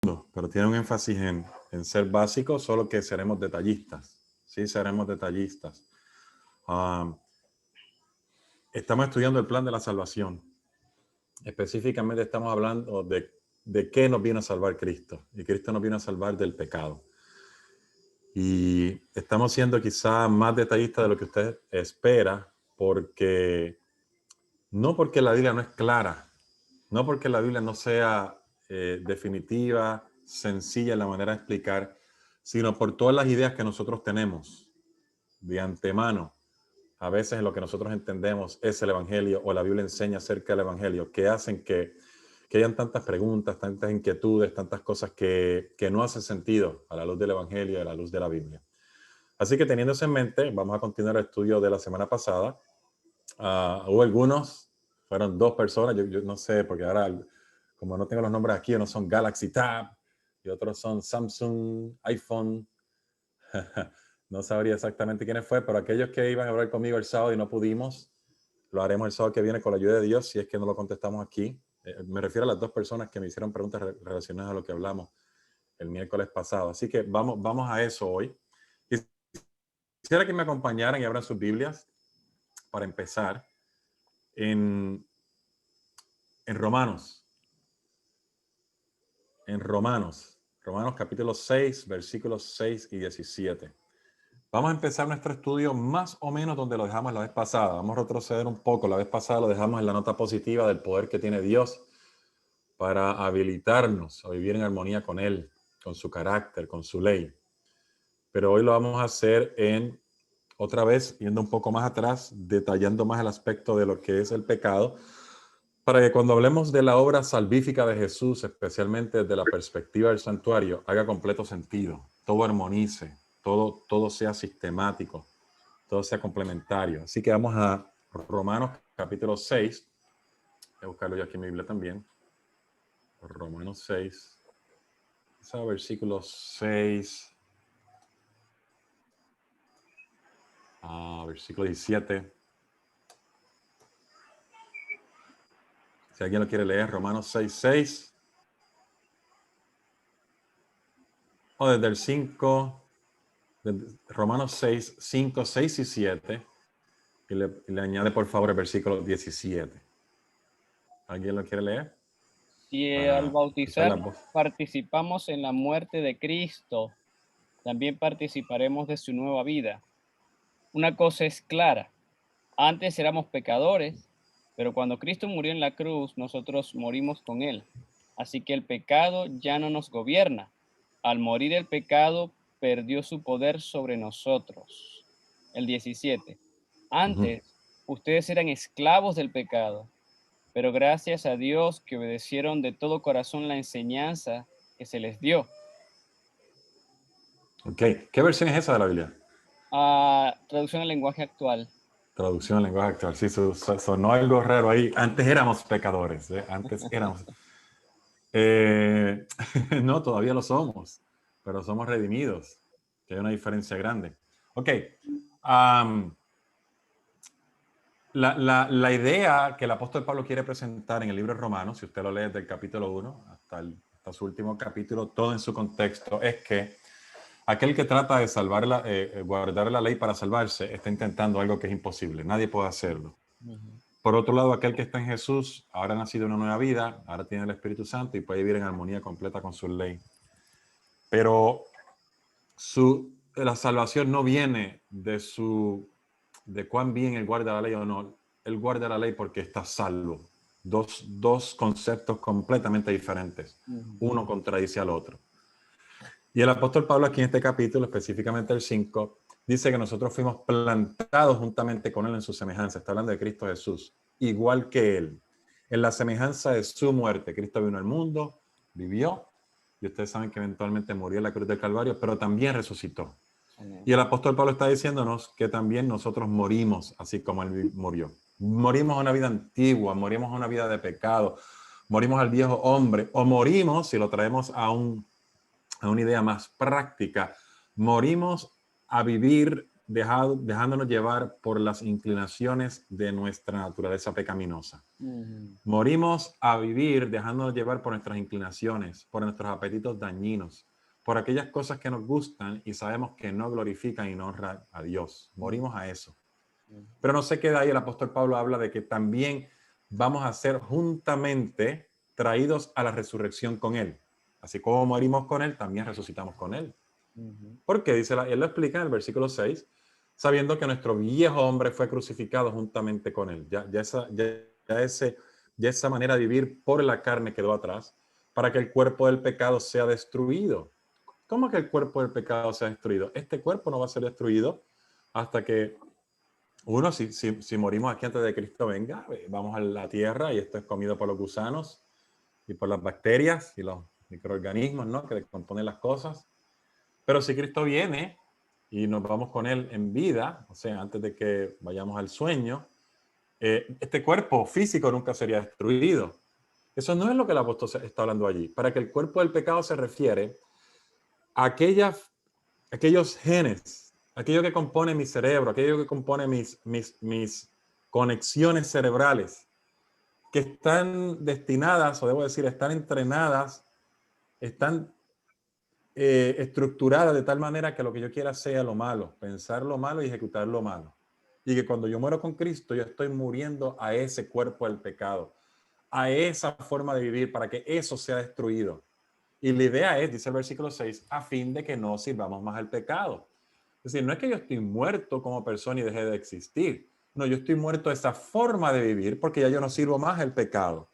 pero tiene un énfasis en ser básico, solo que seremos detallistas. Sí, seremos detallistas. Estamos estudiando el plan de la salvación. Específicamente estamos hablando de qué nos viene a salvar Cristo. Y Cristo nos viene a salvar del pecado. Y estamos siendo quizá más detallistas de lo que usted espera, no porque la Biblia no es clara, no porque la Biblia no sea definitiva, sencilla en la manera de explicar, sino por todas las ideas que nosotros tenemos de antemano. A veces lo que nosotros entendemos es el Evangelio, o la Biblia enseña acerca del Evangelio, que hacen que hayan tantas preguntas, tantas inquietudes, tantas cosas que no hacen sentido a la luz del Evangelio y a la luz de la Biblia. Así que teniendo eso en mente, vamos a continuar el estudio de la semana pasada. Hubo algunos, fueron 2 personas, yo no sé, porque ahora, como no tengo los nombres aquí, unos son Galaxy Tab y otros son Samsung, iPhone. No sabría exactamente quiénes fue, pero aquellos que iban a hablar conmigo el sábado y no pudimos, lo haremos el sábado que viene con la ayuda de Dios, si es que no lo contestamos aquí. Me refiero a las 2 personas que me hicieron preguntas relacionadas a lo que hablamos el miércoles pasado. Así que vamos a eso hoy. Quisiera que me acompañaran y abran sus Biblias para empezar en Romanos. En Romanos capítulo 6, versículos 6 y 17. Vamos a empezar nuestro estudio más o menos donde lo dejamos la vez pasada. Vamos a retroceder un poco. La vez pasada lo dejamos en la nota positiva del poder que tiene Dios para habilitarnos a vivir en armonía con Él, con su carácter, con su ley. Pero hoy lo vamos a hacer otra vez, yendo un poco más atrás, detallando más el aspecto de lo que es el pecado, para que cuando hablemos de la obra salvífica de Jesús, especialmente desde la perspectiva del santuario, haga completo sentido, todo armonice, todo sea sistemático, todo sea complementario. Así que vamos a Romanos capítulo 6. Voy a buscarlo yo aquí en mi Biblia también. Romanos 6. Versículo 6. Versículo 17. Si alguien lo quiere leer, Romanos 6, 6. O desde el 5, Romanos 6, 5, 6 y 7. Y le añade por favor el versículo 17. ¿Alguien lo quiere leer? Si Para al escuchar la bautizar voz. participamos en la muerte de Cristo, también participaremos de su nueva vida. Una cosa es clara, antes éramos pecadores, pero cuando Cristo murió en la cruz, nosotros morimos con Él. Así que el pecado ya no nos gobierna. Al morir el pecado, perdió su poder sobre nosotros. El 17. Antes, ustedes eran esclavos del pecado, pero gracias a Dios que obedecieron de todo corazón la enseñanza que se les dio. Ok, ¿qué versión es esa de la Biblia? Traducción al lenguaje actual. Traducción al lenguaje actual. Sí, sonó algo raro ahí. Antes éramos pecadores, ¿eh? Antes éramos. No, todavía lo somos, pero somos redimidos, que hay una diferencia grande. Ok, la idea que el apóstol Pablo quiere presentar en el libro de Romanos, si usted lo lee desde el capítulo 1 hasta su último capítulo, todo en su contexto, es que aquel que trata de guardar la ley para salvarse está intentando algo que es imposible. Nadie puede hacerlo. Por otro lado, aquel que está en Jesús ahora ha nacido una nueva vida, ahora tiene el Espíritu Santo y puede vivir en armonía completa con su ley. Pero la salvación no viene de cuán bien él guarda la ley o no. Él guarda la ley porque está salvo. Dos conceptos completamente diferentes. Uno contradice al otro. Y el apóstol Pablo aquí en este capítulo, específicamente el 5, dice que nosotros fuimos plantados juntamente con él en su semejanza. Está hablando de Cristo Jesús, igual que él. En la semejanza de su muerte, Cristo vino al mundo, vivió, y ustedes saben que eventualmente murió en la cruz del Calvario, pero también resucitó. Y el apóstol Pablo está diciéndonos que también nosotros morimos, así como él murió. Morimos a una vida antigua, morimos a una vida de pecado, morimos al viejo hombre, o morimos, si lo traemos a una idea más práctica, morimos a vivir dejándonos llevar por las inclinaciones de nuestra naturaleza pecaminosa. Morimos a vivir dejándonos llevar por nuestras inclinaciones, por nuestros apetitos dañinos, por aquellas cosas que nos gustan y sabemos que no glorifican y no honran a Dios. Morimos a eso. Pero no se queda ahí. El apóstol Pablo habla de que también vamos a ser juntamente traídos a la resurrección con Él. Así como morimos con Él, también resucitamos con Él. Porque dice, él lo explica en el versículo 6, sabiendo que nuestro viejo hombre fue crucificado juntamente con Él. Ya esa manera de vivir por la carne quedó atrás, para que el cuerpo del pecado sea destruido. ¿Cómo que el cuerpo del pecado sea destruido? Este cuerpo no va a ser destruido hasta que uno, si morimos aquí antes de que Cristo venga, vamos a la tierra y esto es comido por los gusanos y por las bacterias y los microorganismos, ¿no?, que componen las cosas. Pero si Cristo viene y nos vamos con Él en vida, o sea, antes de que vayamos al sueño, este cuerpo físico nunca sería destruido. Eso no es lo que el apóstol está hablando allí. Para que el cuerpo del pecado se refiere a aquellos genes, aquello que compone mi cerebro, aquello que compone mis conexiones cerebrales, que están destinadas, o debo decir, están entrenadas, están estructuradas de tal manera que lo que yo quiera sea lo malo, pensar lo malo y ejecutar lo malo. Y que cuando yo muero con Cristo, yo estoy muriendo a ese cuerpo del pecado, a esa forma de vivir, para que eso sea destruido. Y la idea es, dice el versículo 6, a fin de que no sirvamos más al pecado. Es decir, no es que yo estoy muerto como persona y dejé de existir. No, yo estoy muerto a esa forma de vivir porque ya yo no sirvo más al pecado.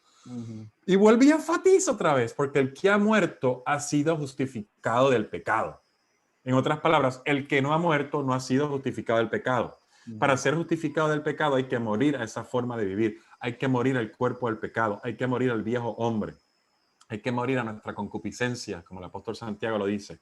Y vuelve y enfatiza otra vez, porque el que ha muerto ha sido justificado del pecado. En otras palabras, el que no ha muerto no ha sido justificado del pecado. Para ser justificado del pecado hay que morir a esa forma de vivir. Hay que morir al cuerpo del pecado. Hay que morir al viejo hombre. Hay que morir a nuestra concupiscencia, como el apóstol Santiago lo dice.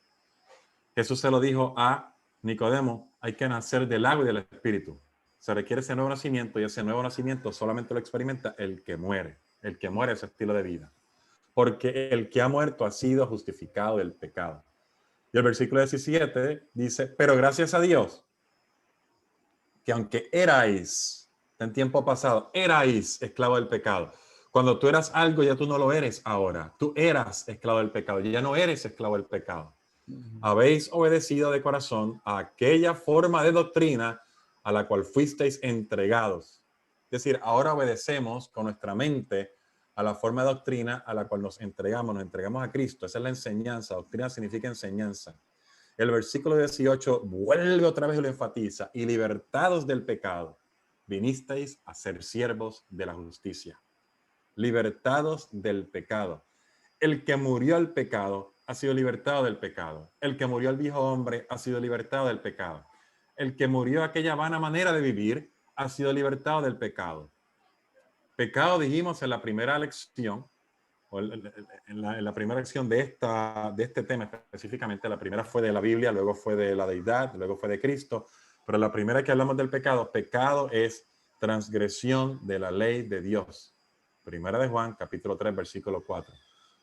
Jesús se lo dijo a Nicodemo, hay que nacer del agua y del espíritu. Se requiere ese nuevo nacimiento y ese nuevo nacimiento solamente lo experimenta el que muere ese estilo de vida. Porque el que ha muerto ha sido justificado del pecado. Y el versículo 17 dice, pero gracias a Dios, que aunque erais, en tiempo pasado, erais esclavo del pecado. Cuando tú eras algo, ya tú no lo eres ahora. Tú eras esclavo del pecado, ya no eres esclavo del pecado. Habéis obedecido de corazón a aquella forma de doctrina a la cual fuisteis entregados. Es decir, ahora obedecemos con nuestra mente a la forma de doctrina a la cual nos entregamos a Cristo. Esa es la enseñanza. Doctrina significa enseñanza. El versículo 18 vuelve otra vez y lo enfatiza. Y libertados del pecado, vinisteis a ser siervos de la justicia. Libertados del pecado. El que murió al pecado ha sido libertado del pecado. El que murió al viejo hombre ha sido libertado del pecado. El que murió a aquella vana manera de vivir ha sido libertado del pecado. Pecado, dijimos en la primera lección, o en la primera lección de este tema específicamente. La primera fue de la Biblia, luego fue de la deidad, luego fue de Cristo. Pero la primera que hablamos del pecado, pecado es transgresión de la ley de Dios. Primera de Juan, capítulo 3, versículo 4.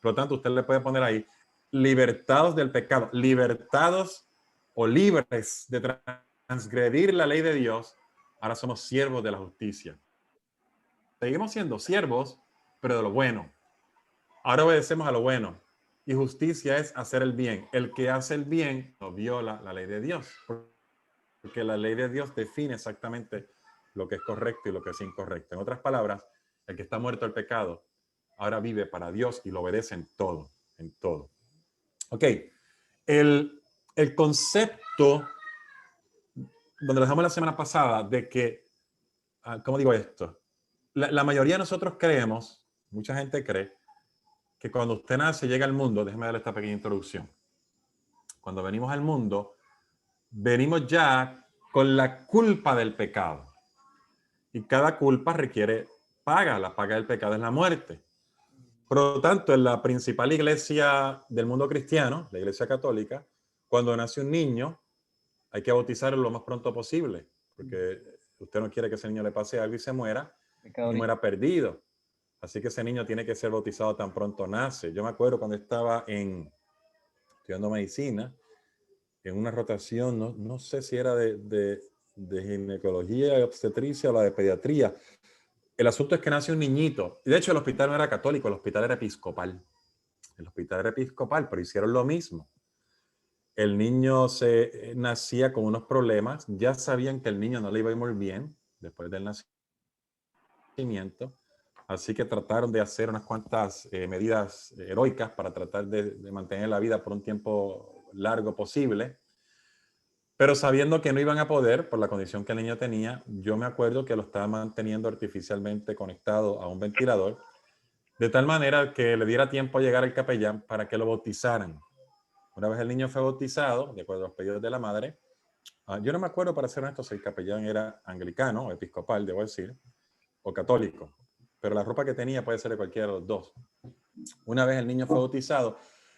Por lo tanto, usted le puede poner ahí, libertados del pecado, libertados o libres de transgredir la ley de Dios, ahora somos siervos de la justicia. Seguimos siendo siervos, pero de lo bueno. Ahora obedecemos a lo bueno. Y justicia es hacer el bien. El que hace el bien no viola la ley de Dios. Porque la ley de Dios define exactamente lo que es correcto y lo que es incorrecto. En otras palabras, el que está muerto al pecado ahora vive para Dios y lo obedece en todo, en todo. Ok, el concepto donde lo dejamos la semana pasada de que, ¿cómo digo esto? La mayoría de nosotros creemos, mucha gente cree, que cuando usted nace, llega al mundo, déjeme darle esta pequeña introducción. Cuando venimos al mundo, venimos ya con la culpa del pecado. Y cada culpa requiere paga. La paga del pecado es la muerte. Por lo tanto, en la principal iglesia del mundo cristiano, la iglesia católica, cuando nace un niño, hay que bautizarlo lo más pronto posible, porque usted no quiere que ese niño le pase algo y se muera, y muera perdido. Así que ese niño tiene que ser bautizado tan pronto nace. Yo me acuerdo cuando estaba estudiando medicina, en una rotación, no sé si era de ginecología y obstetricia o la de pediatría. El asunto es que nace un niñito. Y de hecho el hospital no era católico, el hospital era episcopal. El hospital era episcopal, pero hicieron lo mismo. El niño nacía con unos problemas. Ya sabían que el niño no le iba a ir muy bien después del nacimiento. Así que trataron de hacer unas cuantas medidas heroicas para tratar de mantener la vida por un tiempo largo posible. Pero sabiendo que no iban a poder por la condición que el niño tenía, yo me acuerdo que lo estaba manteniendo artificialmente conectado a un ventilador, de tal manera que le diera tiempo a llegar al capellán para que lo bautizaran. Una vez el niño fue bautizado, de acuerdo a los pedidos de la madre, yo no me acuerdo, para ser honesto, si el capellán era anglicano o episcopal, debo decir, o católico, pero la ropa que tenía puede ser de cualquiera de los dos. Una vez el niño fue bautizado,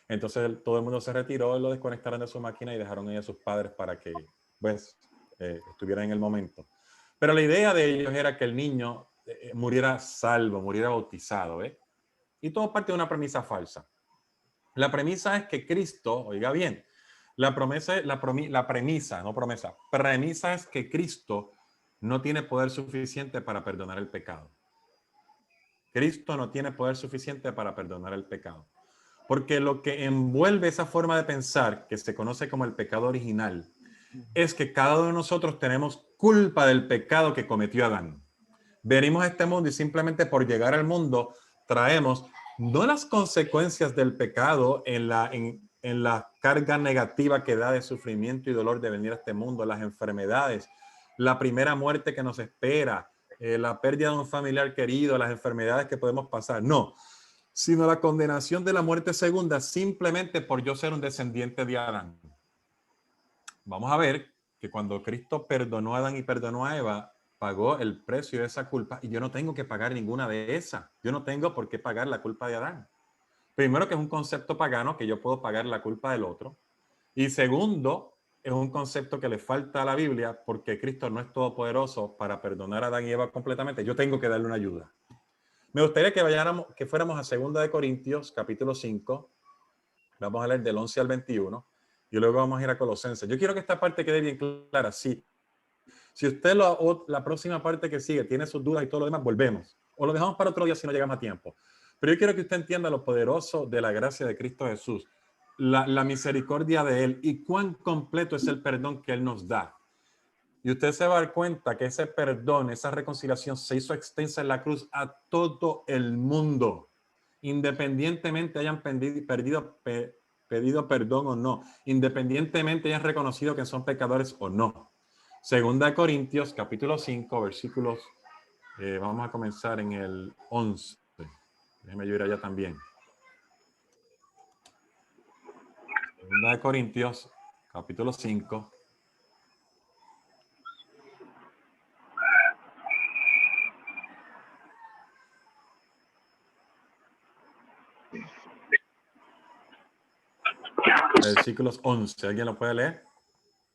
entonces todo el mundo se retiró, lo desconectaron de su máquina y dejaron ahí a sus padres para que pues, estuvieran en el momento. Pero la idea de ellos era que el niño muriera salvo, muriera bautizado. Y todo parte de una premisa falsa. La premisa es que Cristo, oiga bien, premisa es que Cristo no tiene poder suficiente para perdonar el pecado. Cristo no tiene poder suficiente para perdonar el pecado. Porque lo que envuelve esa forma de pensar, que se conoce como el pecado original, es que cada uno de nosotros tenemos culpa del pecado que cometió Adán. Venimos a este mundo y simplemente por llegar al mundo traemos no las consecuencias del pecado en la carga negativa que da de sufrimiento y dolor de venir a este mundo, las enfermedades, la primera muerte que nos espera, la pérdida de un familiar querido, las enfermedades que podemos pasar. No, sino la condenación de la muerte segunda simplemente por yo ser un descendiente de Adán. Vamos a ver que cuando Cristo perdonó a Adán y perdonó a Eva, pagó el precio de esa culpa y yo no tengo que pagar ninguna de esas. Yo no tengo por qué pagar la culpa de Adán. Primero, que es un concepto pagano, que yo puedo pagar la culpa del otro. Y segundo, es un concepto que le falta a la Biblia, porque Cristo no es todopoderoso para perdonar a Adán y Eva completamente. Yo tengo que darle una ayuda. Me gustaría que fuéramos a 2 de Corintios, capítulo 5. Vamos a leer del 11 al 21 y luego vamos a ir a Colosenses. Yo quiero que esta parte quede bien clara. Sí. Si usted la próxima parte que sigue tiene sus dudas y todo lo demás, volvemos. O lo dejamos para otro día si no llegamos a tiempo. Pero yo quiero que usted entienda lo poderoso de la gracia de Cristo Jesús, la misericordia de Él y cuán completo es el perdón que Él nos da. Y usted se va a dar cuenta que ese perdón, esa reconciliación se hizo extensa en la cruz a todo el mundo, independientemente hayan pedido perdón o no, independientemente hayan reconocido que son pecadores o no. 2 Corintios, capítulo 5, versículos, vamos a comenzar en el 11. Déjeme yo ir allá también. 2 Corintios, capítulo 5. Versículos 11. ¿Alguien lo puede leer?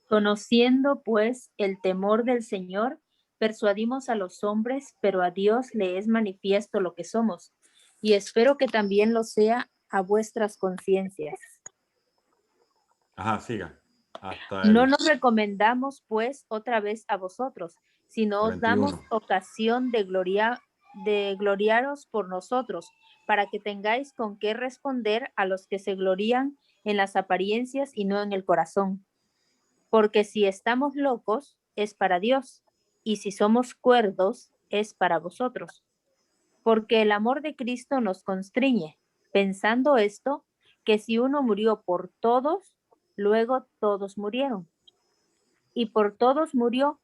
Conociendo pues el temor del Señor, persuadimos a los hombres, pero a Dios le es manifiesto lo que somos, y espero que también lo sea a vuestras conciencias. Ajá, siga. No nos recomendamos pues otra vez a vosotros, sino os damos ocasión de gloriaros por nosotros, para que tengáis con qué responder a los que se glorían en las apariencias y no en el corazón. Porque si estamos locos, es para Dios, y si somos cuerdos, es para vosotros. Porque el amor de Cristo nos constriñe, pensando esto, que si uno murió por todos, luego todos murieron. Y por todos murió,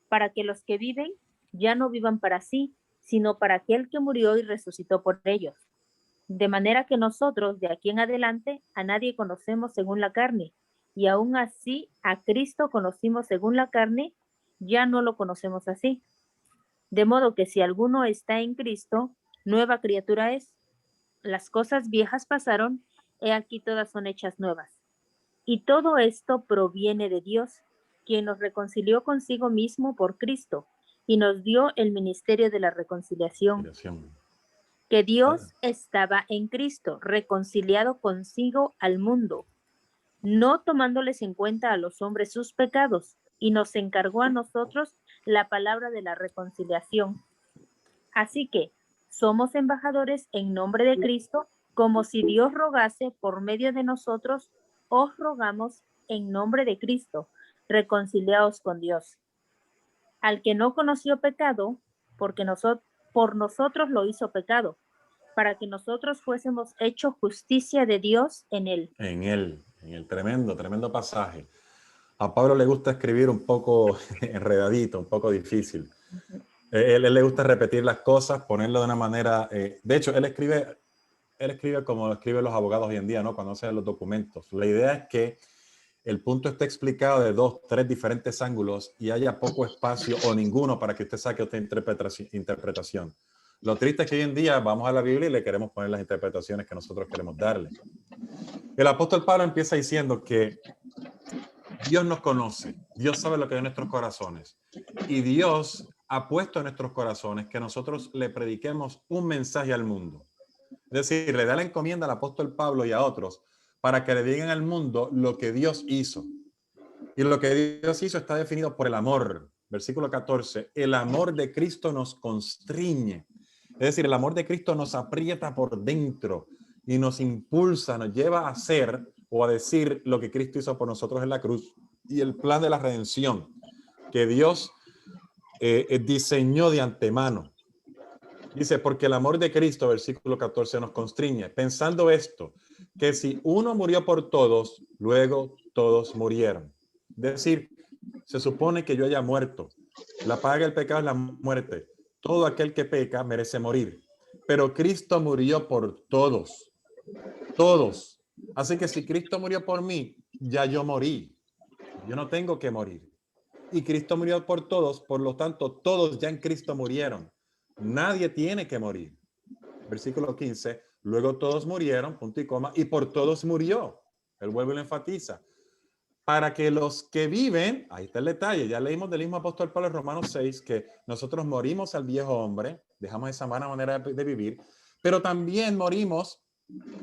para que los que viven ya no vivan para sí, sino para aquel que murió y resucitó por ellos. De manera que nosotros, de aquí en adelante, a nadie conocemos según la carne, y aún así a Cristo conocimos según la carne, ya no lo conocemos así. De modo que si alguno está en Cristo, nueva criatura es. Las cosas viejas pasaron, he aquí todas son hechas nuevas. Y todo esto proviene de Dios, quien nos reconcilió consigo mismo por Cristo, y nos dio el ministerio de la reconciliación. Que Dios estaba en Cristo, reconciliado consigo al mundo, no tomándoles en cuenta a los hombres sus pecados, y nos encargó a nosotros la palabra de la reconciliación. Así que somos embajadores en nombre de Cristo, como si Dios rogase por medio de nosotros, os rogamos en nombre de Cristo, reconciliaos con Dios. Al que no conoció pecado, porque por nosotros lo hizo pecado, para que nosotros fuésemos hechos justicia de Dios en él. En el tremendo pasaje. A Pablo le gusta escribir un poco enredadito, un poco difícil. Él le gusta repetir las cosas, ponerlo de una manera... de hecho, él escribe como escriben los abogados hoy en día, ¿no? Cuando hacen los documentos. La idea es que el punto esté explicado de 2, 3 diferentes ángulos y haya poco espacio o ninguno para que usted saque otra interpretación. Lo triste es que hoy en día vamos a la Biblia y le queremos poner las interpretaciones que nosotros queremos darle. El apóstol Pablo empieza diciendo que Dios nos conoce, Dios sabe lo que hay en nuestros corazones y Dios ha puesto en nuestros corazones que nosotros le prediquemos un mensaje al mundo. Es decir, le da la encomienda al apóstol Pablo y a otros para que le digan al mundo lo que Dios hizo. Y lo que Dios hizo está definido por el amor. Versículo 14, el amor de Cristo nos constriñe. Es decir, el amor de Cristo nos aprieta por dentro y nos impulsa, nos lleva a hacer o a decir lo que Cristo hizo por nosotros en la cruz y el plan de la redención que Dios diseñó de antemano. Dice, porque el amor de Cristo, versículo 14, nos constriñe, pensando esto, que si uno murió por todos, luego todos murieron. Es decir, se supone que yo haya muerto. La paga del pecado es la muerte. Todo aquel que peca merece morir. Pero Cristo murió por todos. Todos. Así que si Cristo murió por mí, ya yo morí. Yo no tengo que morir. Y Cristo murió por todos, por lo tanto, todos ya en Cristo murieron. Nadie tiene que morir. Versículo 15, luego todos murieron, punto y coma, y por todos murió. Él vuelve y lo enfatiza. Para que los que viven, ahí está el detalle, ya leímos del mismo apóstol Pablo en Romanos 6, que nosotros morimos al viejo hombre, dejamos esa mala manera de vivir, pero también morimos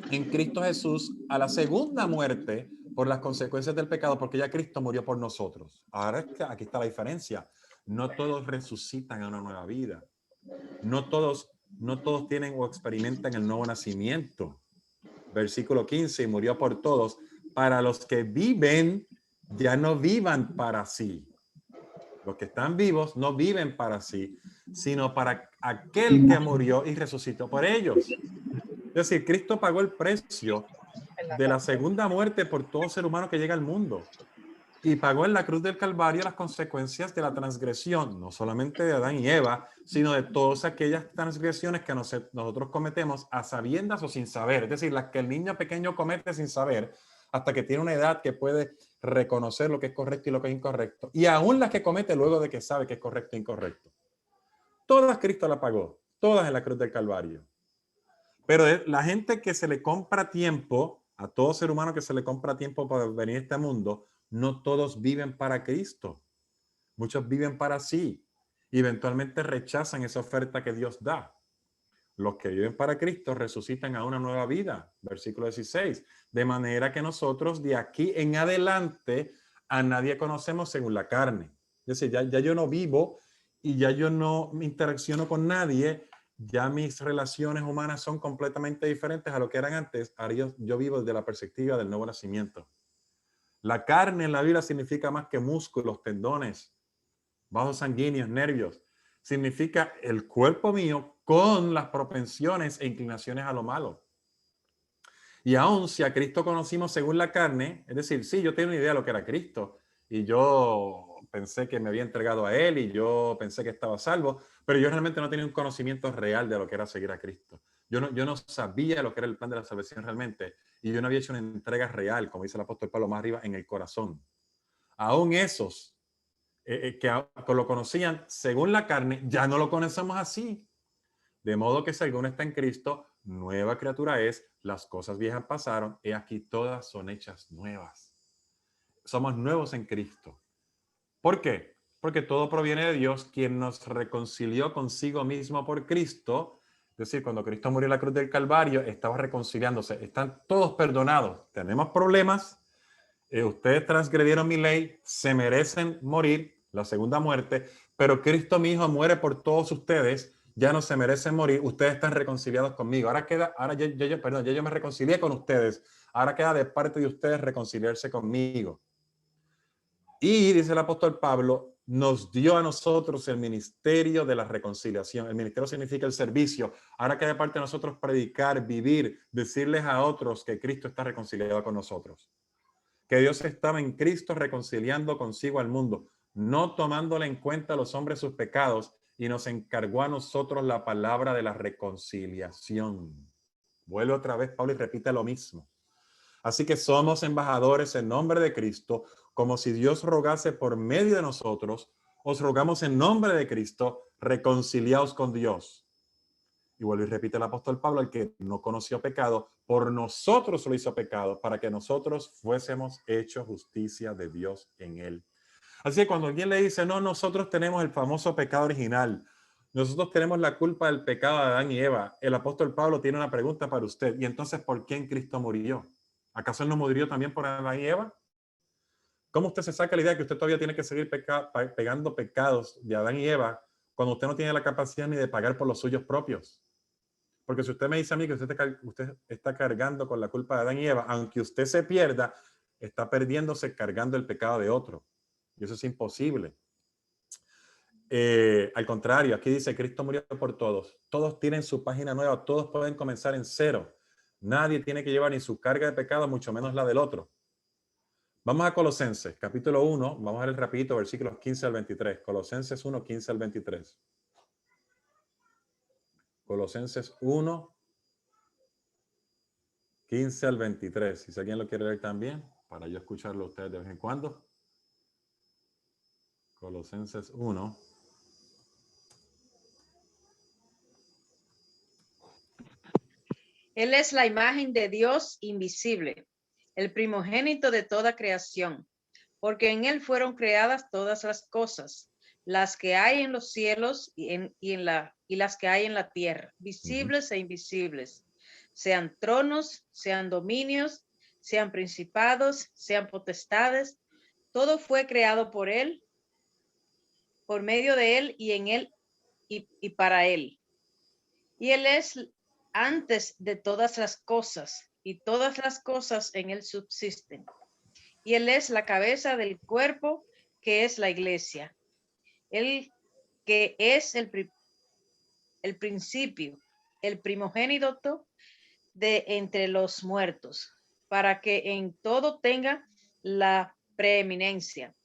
en Cristo Jesús a la segunda muerte por las consecuencias del pecado, porque ya Cristo murió por nosotros. Ahora aquí está la diferencia. No todos resucitan a una nueva vida. No todos tienen o experimentan el nuevo nacimiento. Versículo 15, y murió por todos, para los que viven, ya no vivan para sí. Los que están vivos no viven para sí, sino para aquel que murió y resucitó por ellos. Es decir, Cristo pagó el precio de la segunda muerte por todo ser humano que llega al mundo. Y pagó en la cruz del Calvario las consecuencias de la transgresión, no solamente de Adán y Eva, sino de todas aquellas transgresiones que nosotros cometemos a sabiendas o sin saber. Es decir, las que el niño pequeño comete sin saber, hasta que tiene una edad que puede reconocer lo que es correcto y lo que es incorrecto. Y aún las que comete luego de que sabe que es correcto e incorrecto. Todas Cristo la pagó, todas en la cruz del Calvario. Pero la gente que se le compra tiempo, a todo ser humano que se le compra tiempo para venir a este mundo, no todos viven para Cristo. Muchos viven para sí y eventualmente rechazan esa oferta que Dios da. Los que viven para Cristo resucitan a una nueva vida. Versículo 16. De manera que nosotros de aquí en adelante a nadie conocemos según la carne. Es decir, ya yo no vivo y ya yo no me interacciono con nadie. Ya mis relaciones humanas son completamente diferentes a lo que eran antes. Ahora yo vivo desde la perspectiva del nuevo nacimiento. La carne en la Biblia significa más que músculos, tendones, vasos sanguíneos, nervios. Significa el cuerpo mío con las propensiones e inclinaciones a lo malo. Y aún si a Cristo conocimos según la carne, es decir, sí, yo tengo una idea de lo que era Cristo y yo pensé que me había entregado a Él y yo pensé que estaba salvo, pero yo realmente no tenía un conocimiento real de lo que era seguir a Cristo. Yo no sabía lo que era el plan de la salvación realmente y yo no había hecho una entrega real, como dice el apóstol Pablo más arriba, en el corazón. Aún esos que lo conocían según la carne, ya no lo conocemos así. De modo que si alguno está en Cristo, nueva criatura es, las cosas viejas pasaron, y aquí todas son hechas nuevas. Somos nuevos en Cristo. ¿Por qué? Porque todo proviene de Dios, quien nos reconcilió consigo mismo por Cristo. Es decir, cuando Cristo murió en la cruz del Calvario, estaba reconciliándose. Están todos perdonados. Tenemos problemas, ustedes transgredieron mi ley, se merecen morir, la segunda muerte, pero Cristo mi Hijo muere por todos ustedes, ya no se merecen morir, ustedes están reconciliados conmigo. Ahora ya yo me reconcilié con ustedes, ahora queda de parte de ustedes reconciliarse conmigo. Y dice el apóstol Pablo, nos dio a nosotros el ministerio de la reconciliación. El ministerio significa el servicio. Ahora queda de parte de nosotros predicar, vivir, decirles a otros que Cristo está reconciliado con nosotros. Que Dios estaba en Cristo reconciliando consigo al mundo, no tomándole en cuenta a los hombres sus pecados, y nos encargó a nosotros la palabra de la reconciliación. Vuelve otra vez Pablo y repite lo mismo. Así que somos embajadores en nombre de Cristo, como si Dios rogase por medio de nosotros. Os rogamos en nombre de Cristo, reconciliaos con Dios. Y vuelve y repite el apóstol Pablo, el que no conoció pecado, por nosotros lo hizo pecado, para que nosotros fuésemos hechos justicia de Dios en él. Así que cuando alguien le dice, no, nosotros tenemos el famoso pecado original, nosotros tenemos la culpa del pecado de Adán y Eva, el apóstol Pablo tiene una pregunta para usted. ¿Y entonces por qué en Cristo murió? ¿Acaso él no murió también por Adán y Eva? ¿Cómo usted se saca la idea que usted todavía tiene que seguir pegando pecados de Adán y Eva cuando usted no tiene la capacidad ni de pagar por los suyos propios? Porque si usted me dice a mí que usted está cargando con la culpa de Adán y Eva, aunque usted se pierda, está perdiéndose cargando el pecado de otro. Y eso es imposible. Al contrario, aquí dice, Cristo murió por todos. Todos tienen su página nueva, todos pueden comenzar en cero. Nadie tiene que llevar ni su carga de pecado, mucho menos la del otro. Vamos a Colosenses, capítulo 1, vamos a ver rapidito, versículos 15 al 23. Colosenses 1, 15 al 23. Colosenses 1, 15 al 23. Si alguien lo quiere leer también, para yo escucharlo a ustedes de vez en cuando. Colosenses 1. Él es la imagen de Dios invisible, el primogénito de toda creación, porque en él fueron creadas todas las cosas, las que hay en los cielos y las que hay en la tierra, visibles e invisibles, sean tronos, sean dominios, sean principados, sean potestades, todo fue creado por él, por medio de él y en él y para él. Y él es antes de todas las cosas, y todas las cosas en él subsisten. Y él es la cabeza del cuerpo, que es la iglesia. Él que es el principio, el primogénito de entre los muertos, para que en todo tenga la preeminencia,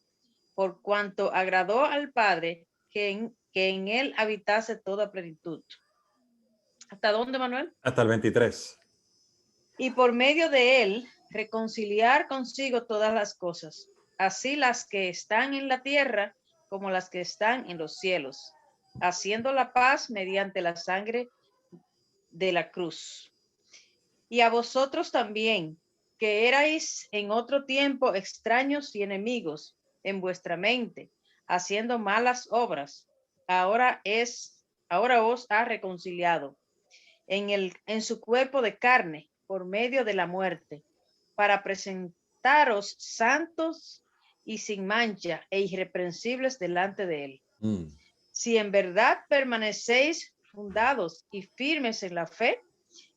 por cuanto agradó al Padre que en él habitase toda plenitud. ¿Hasta dónde, Manuel? Hasta el 23. Y por medio de él reconciliar consigo todas las cosas, así las que están en la tierra como las que están en los cielos, haciendo la paz mediante la sangre de la cruz. Y a vosotros también, que erais en otro tiempo extraños y enemigos en vuestra mente, haciendo malas obras, ahora os ha reconciliado en su cuerpo de carne por medio de la muerte, para presentaros santos y sin mancha e irreprensibles delante de él. Si en verdad permanecéis fundados y firmes en la fe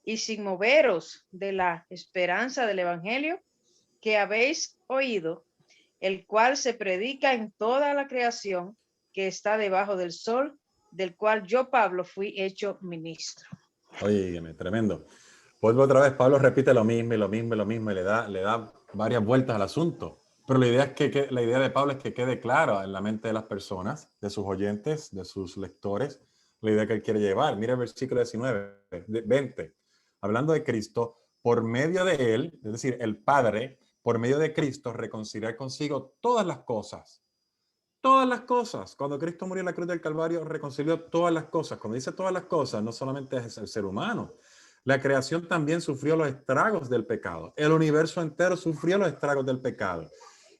y sin moveros de la esperanza del evangelio que habéis oído, el cual se predica en toda la creación que está debajo del sol, del cual yo, Pablo, fui hecho ministro. Oye, tremendo. Vuelvo otra vez, Pablo repite lo mismo y lo mismo y lo mismo y le da varias vueltas al asunto. Pero la idea es la idea de Pablo es que quede claro en la mente de las personas, de sus oyentes, de sus lectores, la idea que él quiere llevar. Mira el versículo 20. Hablando de Cristo, por medio de él, es decir, el Padre, por medio de Cristo, reconciliar consigo todas las cosas. Todas las cosas. Cuando Cristo murió en la cruz del Calvario, reconcilió todas las cosas. Cuando dice todas las cosas, no solamente es el ser humano. La creación también sufrió los estragos del pecado. El universo entero sufrió los estragos del pecado.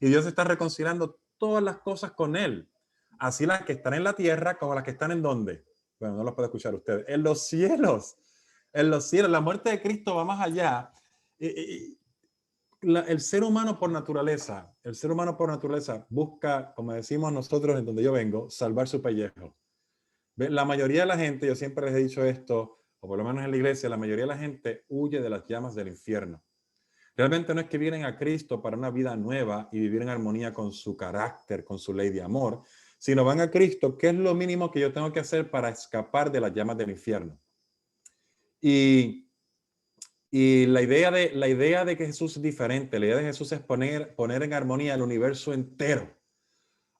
Y Dios está reconciliando todas las cosas con él. Así las que están en la tierra como las que están en ¿dónde? Bueno, no lo puede escuchar usted. En los cielos. En los cielos. La muerte de Cristo va más allá. el ser humano por naturaleza, busca, como decimos nosotros en donde yo vengo, salvar su pellejo. La mayoría de la gente, yo siempre les he dicho esto, o por lo menos en la iglesia, la mayoría de la gente huye de las llamas del infierno. Realmente no es que vienen a Cristo para una vida nueva y vivir en armonía con su carácter, con su ley de amor, sino van a Cristo, ¿qué es lo mínimo que yo tengo que hacer para escapar de las llamas del infierno? Y la idea de que Jesús es diferente, la idea de Jesús es poner en armonía el universo entero,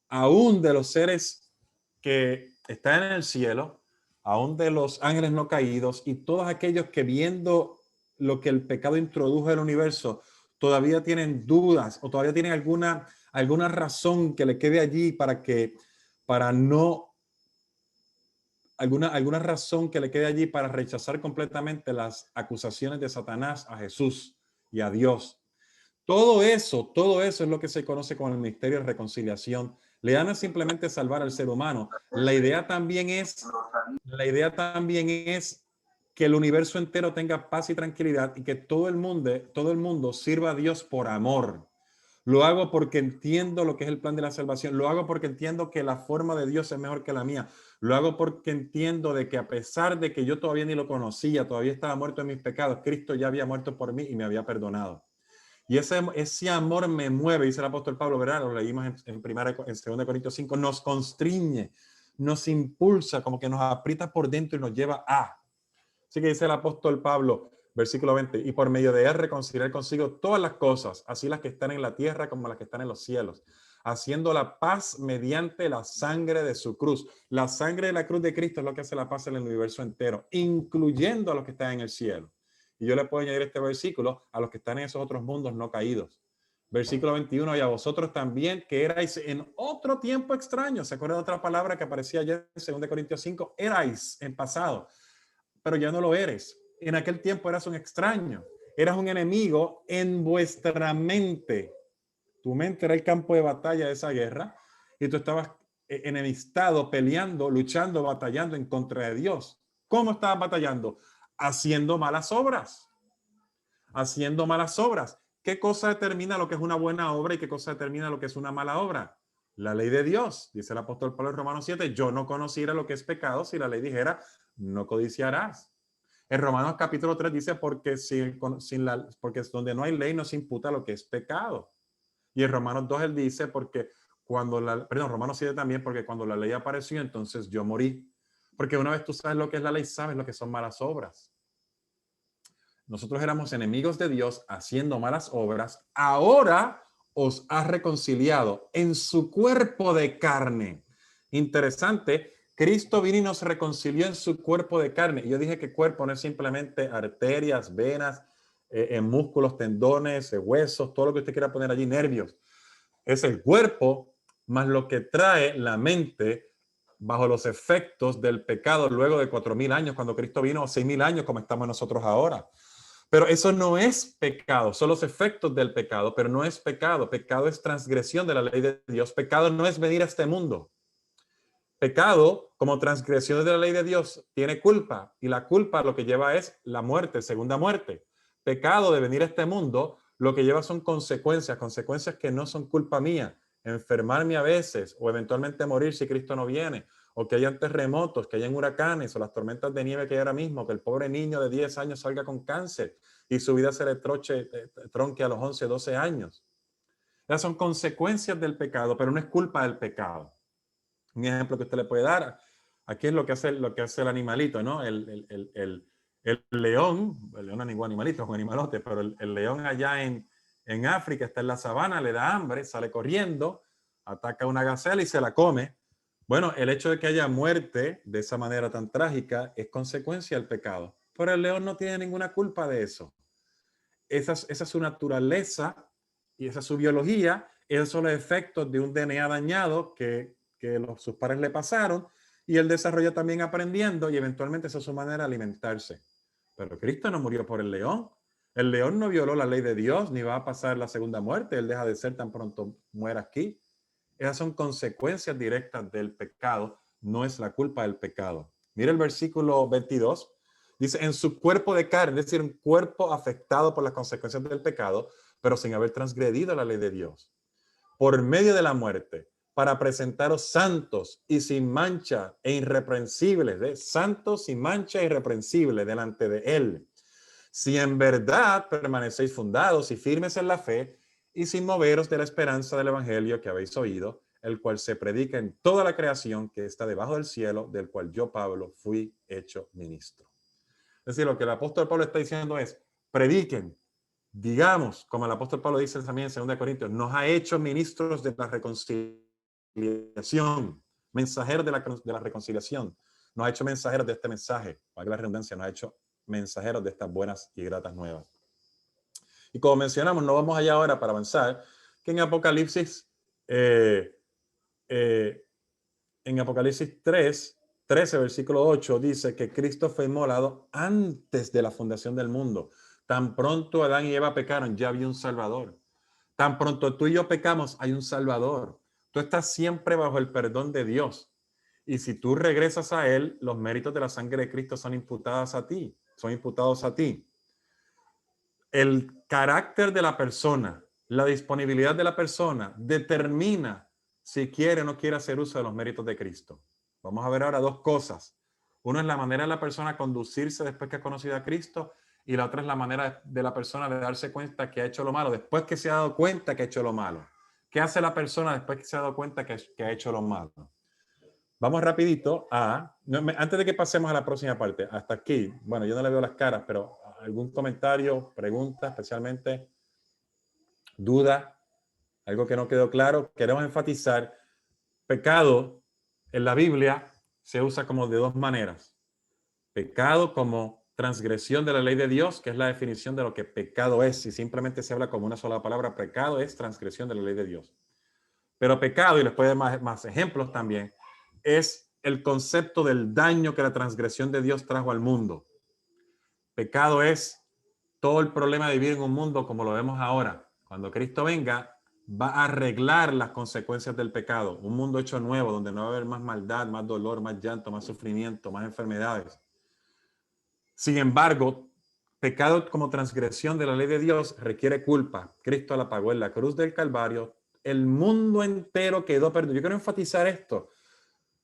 aún de los seres que están en el cielo, aún de los ángeles no caídos y todos aquellos que viendo lo que el pecado introdujo al universo, todavía tienen dudas o todavía tienen alguna razón que le quede allí alguna razón que le quede allí para rechazar completamente las acusaciones de Satanás a Jesús y a Dios. Todo eso es lo que se conoce como el ministerio de reconciliación. La idea no es simplemente salvar al ser humano. La idea también es que el universo entero tenga paz y tranquilidad y que todo el mundo sirva a Dios por amor. Lo hago porque entiendo lo que es el plan de la salvación. Lo hago porque entiendo que la forma de Dios es mejor que la mía. Lo hago porque entiendo de que a pesar de que yo todavía ni lo conocía, todavía estaba muerto en mis pecados, Cristo ya había muerto por mí y me había perdonado. Y ese amor me mueve, dice el apóstol Pablo, ¿verdad? Lo leímos en 2 Corintios 5, nos constriñe, nos impulsa, como que nos aprieta por dentro y nos lleva a. Así que dice el apóstol Pablo, versículo 20, y por medio de él reconciliar consigo todas las cosas, así las que están en la tierra como las que están en los cielos, haciendo la paz mediante la sangre de su cruz. La sangre de la cruz de Cristo es lo que hace la paz en el universo entero, incluyendo a los que están en el cielo. Y yo le puedo añadir este versículo a los que están en esos otros mundos no caídos. Versículo 21, y a vosotros también que erais en otro tiempo extraño. ¿Se acuerdan de otra palabra que aparecía ayer en 2 Corintios 5? Erais en pasado, pero ya no lo eres. En aquel tiempo eras un extraño, eras un enemigo en vuestra mente. Tu mente era el campo de batalla de esa guerra y tú estabas enemistado, peleando, luchando, batallando en contra de Dios. ¿Cómo estabas batallando? Haciendo malas obras. Haciendo malas obras. ¿Qué cosa determina lo que es una buena obra y qué cosa determina lo que es una mala obra? La ley de Dios. Dice el apóstol Pablo en Romanos 7, yo no conociera lo que es pecado si la ley dijera, no codiciarás. En Romanos capítulo 3 dice, porque donde no hay ley no se imputa lo que es pecado. Y en Romanos 2 él dice, Romanos 7 también, porque cuando la ley apareció, entonces yo morí. Porque una vez tú sabes lo que es la ley, sabes lo que son malas obras. Nosotros éramos enemigos de Dios haciendo malas obras. Ahora os ha reconciliado en su cuerpo de carne. Interesante. Cristo vino y nos reconcilió en su cuerpo de carne. Y yo dije que cuerpo no es simplemente arterias, venas, músculos, tendones, huesos, todo lo que usted quiera poner allí, nervios. Es el cuerpo más lo que trae la mente bajo los efectos del pecado luego de 4,000 años, cuando Cristo vino, 6,000 años como estamos nosotros ahora. Pero eso no es pecado, son los efectos del pecado, pero no es pecado. Pecado es transgresión de la ley de Dios. Pecado no es venir a este mundo. Pecado, como transgresión de la ley de Dios, tiene culpa y la culpa lo que lleva es la muerte, segunda muerte. Pecado de venir a este mundo, lo que lleva son consecuencias que no son culpa mía. Enfermarme a veces o eventualmente morir si Cristo no viene, o que hayan terremotos, que hayan huracanes o las tormentas de nieve que hay ahora mismo, que el pobre niño de 10 años salga con cáncer y su vida se le tronque a los 11, 12 años. Esas son consecuencias del pecado, pero no es culpa del pecado. Un ejemplo que usted le puede dar, aquí es lo que hace el animalito, ¿no? El león no es ningún animalito, es un animalote, pero el león allá en África está en la sabana, le da hambre, sale corriendo, ataca a una gacela y se la come. Bueno, el hecho de que haya muerte de esa manera tan trágica es consecuencia del pecado, pero el león no tiene ninguna culpa de eso. Esa es su naturaleza y esa es su biología, esos son los efectos de un DNA dañado que sus padres le pasaron y él desarrolla también aprendiendo y eventualmente esa es su manera de alimentarse. Pero Cristo no murió por el león. El león no violó la ley de Dios ni va a pasar la segunda muerte. Él deja de ser tan pronto muera aquí. Esas son consecuencias directas del pecado, no es la culpa del pecado. Mira el versículo 22. Dice, en su cuerpo de carne, es decir, un cuerpo afectado por las consecuencias del pecado, pero sin haber transgredido la ley de Dios, por medio de la muerte, para presentaros santos y sin mancha e irreprensibles, santos sin mancha e irreprensibles delante de Él. Si en verdad permanecéis fundados y firmes en la fe y sin moveros de la esperanza del evangelio que habéis oído, el cual se predica en toda la creación que está debajo del cielo, del cual yo, Pablo, fui hecho ministro. Es decir, lo que el apóstol Pablo está diciendo es, prediquen, digamos, como el apóstol Pablo dice también en 2 Corintios, nos ha hecho ministros de la reconciliación, mensajeros de la reconciliación, nos ha hecho mensajeros de este mensaje, para que la redundancia, nos ha hecho mensajeros de estas buenas y gratas nuevas. Y como mencionamos, no vamos allá ahora para avanzar, que en Apocalipsis 13, versículo 8, dice que Cristo fue inmolado antes de la fundación del mundo. Tan pronto Adán y Eva pecaron, ya había un Salvador. Tan pronto tú y yo pecamos, hay un Salvador. Tú estás siempre bajo el perdón de Dios. Y si tú regresas a Él, los méritos de la sangre de Cristo son imputados a ti. El carácter de la persona, la disponibilidad de la persona, determina si quiere o no quiere hacer uso de los méritos de Cristo. Vamos a ver ahora dos cosas. Uno es la manera de la persona conducirse después que ha conocido a Cristo, y la otra es la manera de la persona de darse cuenta que ha hecho lo malo, después que se ha dado cuenta que ha hecho lo malo. ¿Qué hace la persona después que se ha dado cuenta que ha hecho lo malo? Vamos rapidito antes de que pasemos a la próxima parte, hasta aquí, bueno, yo no le veo las caras, pero algún comentario, pregunta, especialmente duda, algo que no quedó claro. Queremos enfatizar, pecado en la Biblia se usa como de dos maneras. Pecado como transgresión de la ley de Dios, que es la definición de lo que pecado es. Si simplemente se habla como una sola palabra, pecado es transgresión de la ley de Dios. Pero pecado, y les puedo dar más ejemplos también, es el concepto del daño que la transgresión de Dios trajo al mundo. Pecado es todo el problema de vivir en un mundo como lo vemos ahora. Cuando Cristo venga, va a arreglar las consecuencias del pecado. Un mundo hecho nuevo, donde no va a haber más maldad, más dolor, más llanto, más sufrimiento, más enfermedades. Sin embargo, pecado como transgresión de la ley de Dios requiere culpa. Cristo la pagó en la cruz del Calvario. El mundo entero quedó perdonado. Yo quiero enfatizar esto.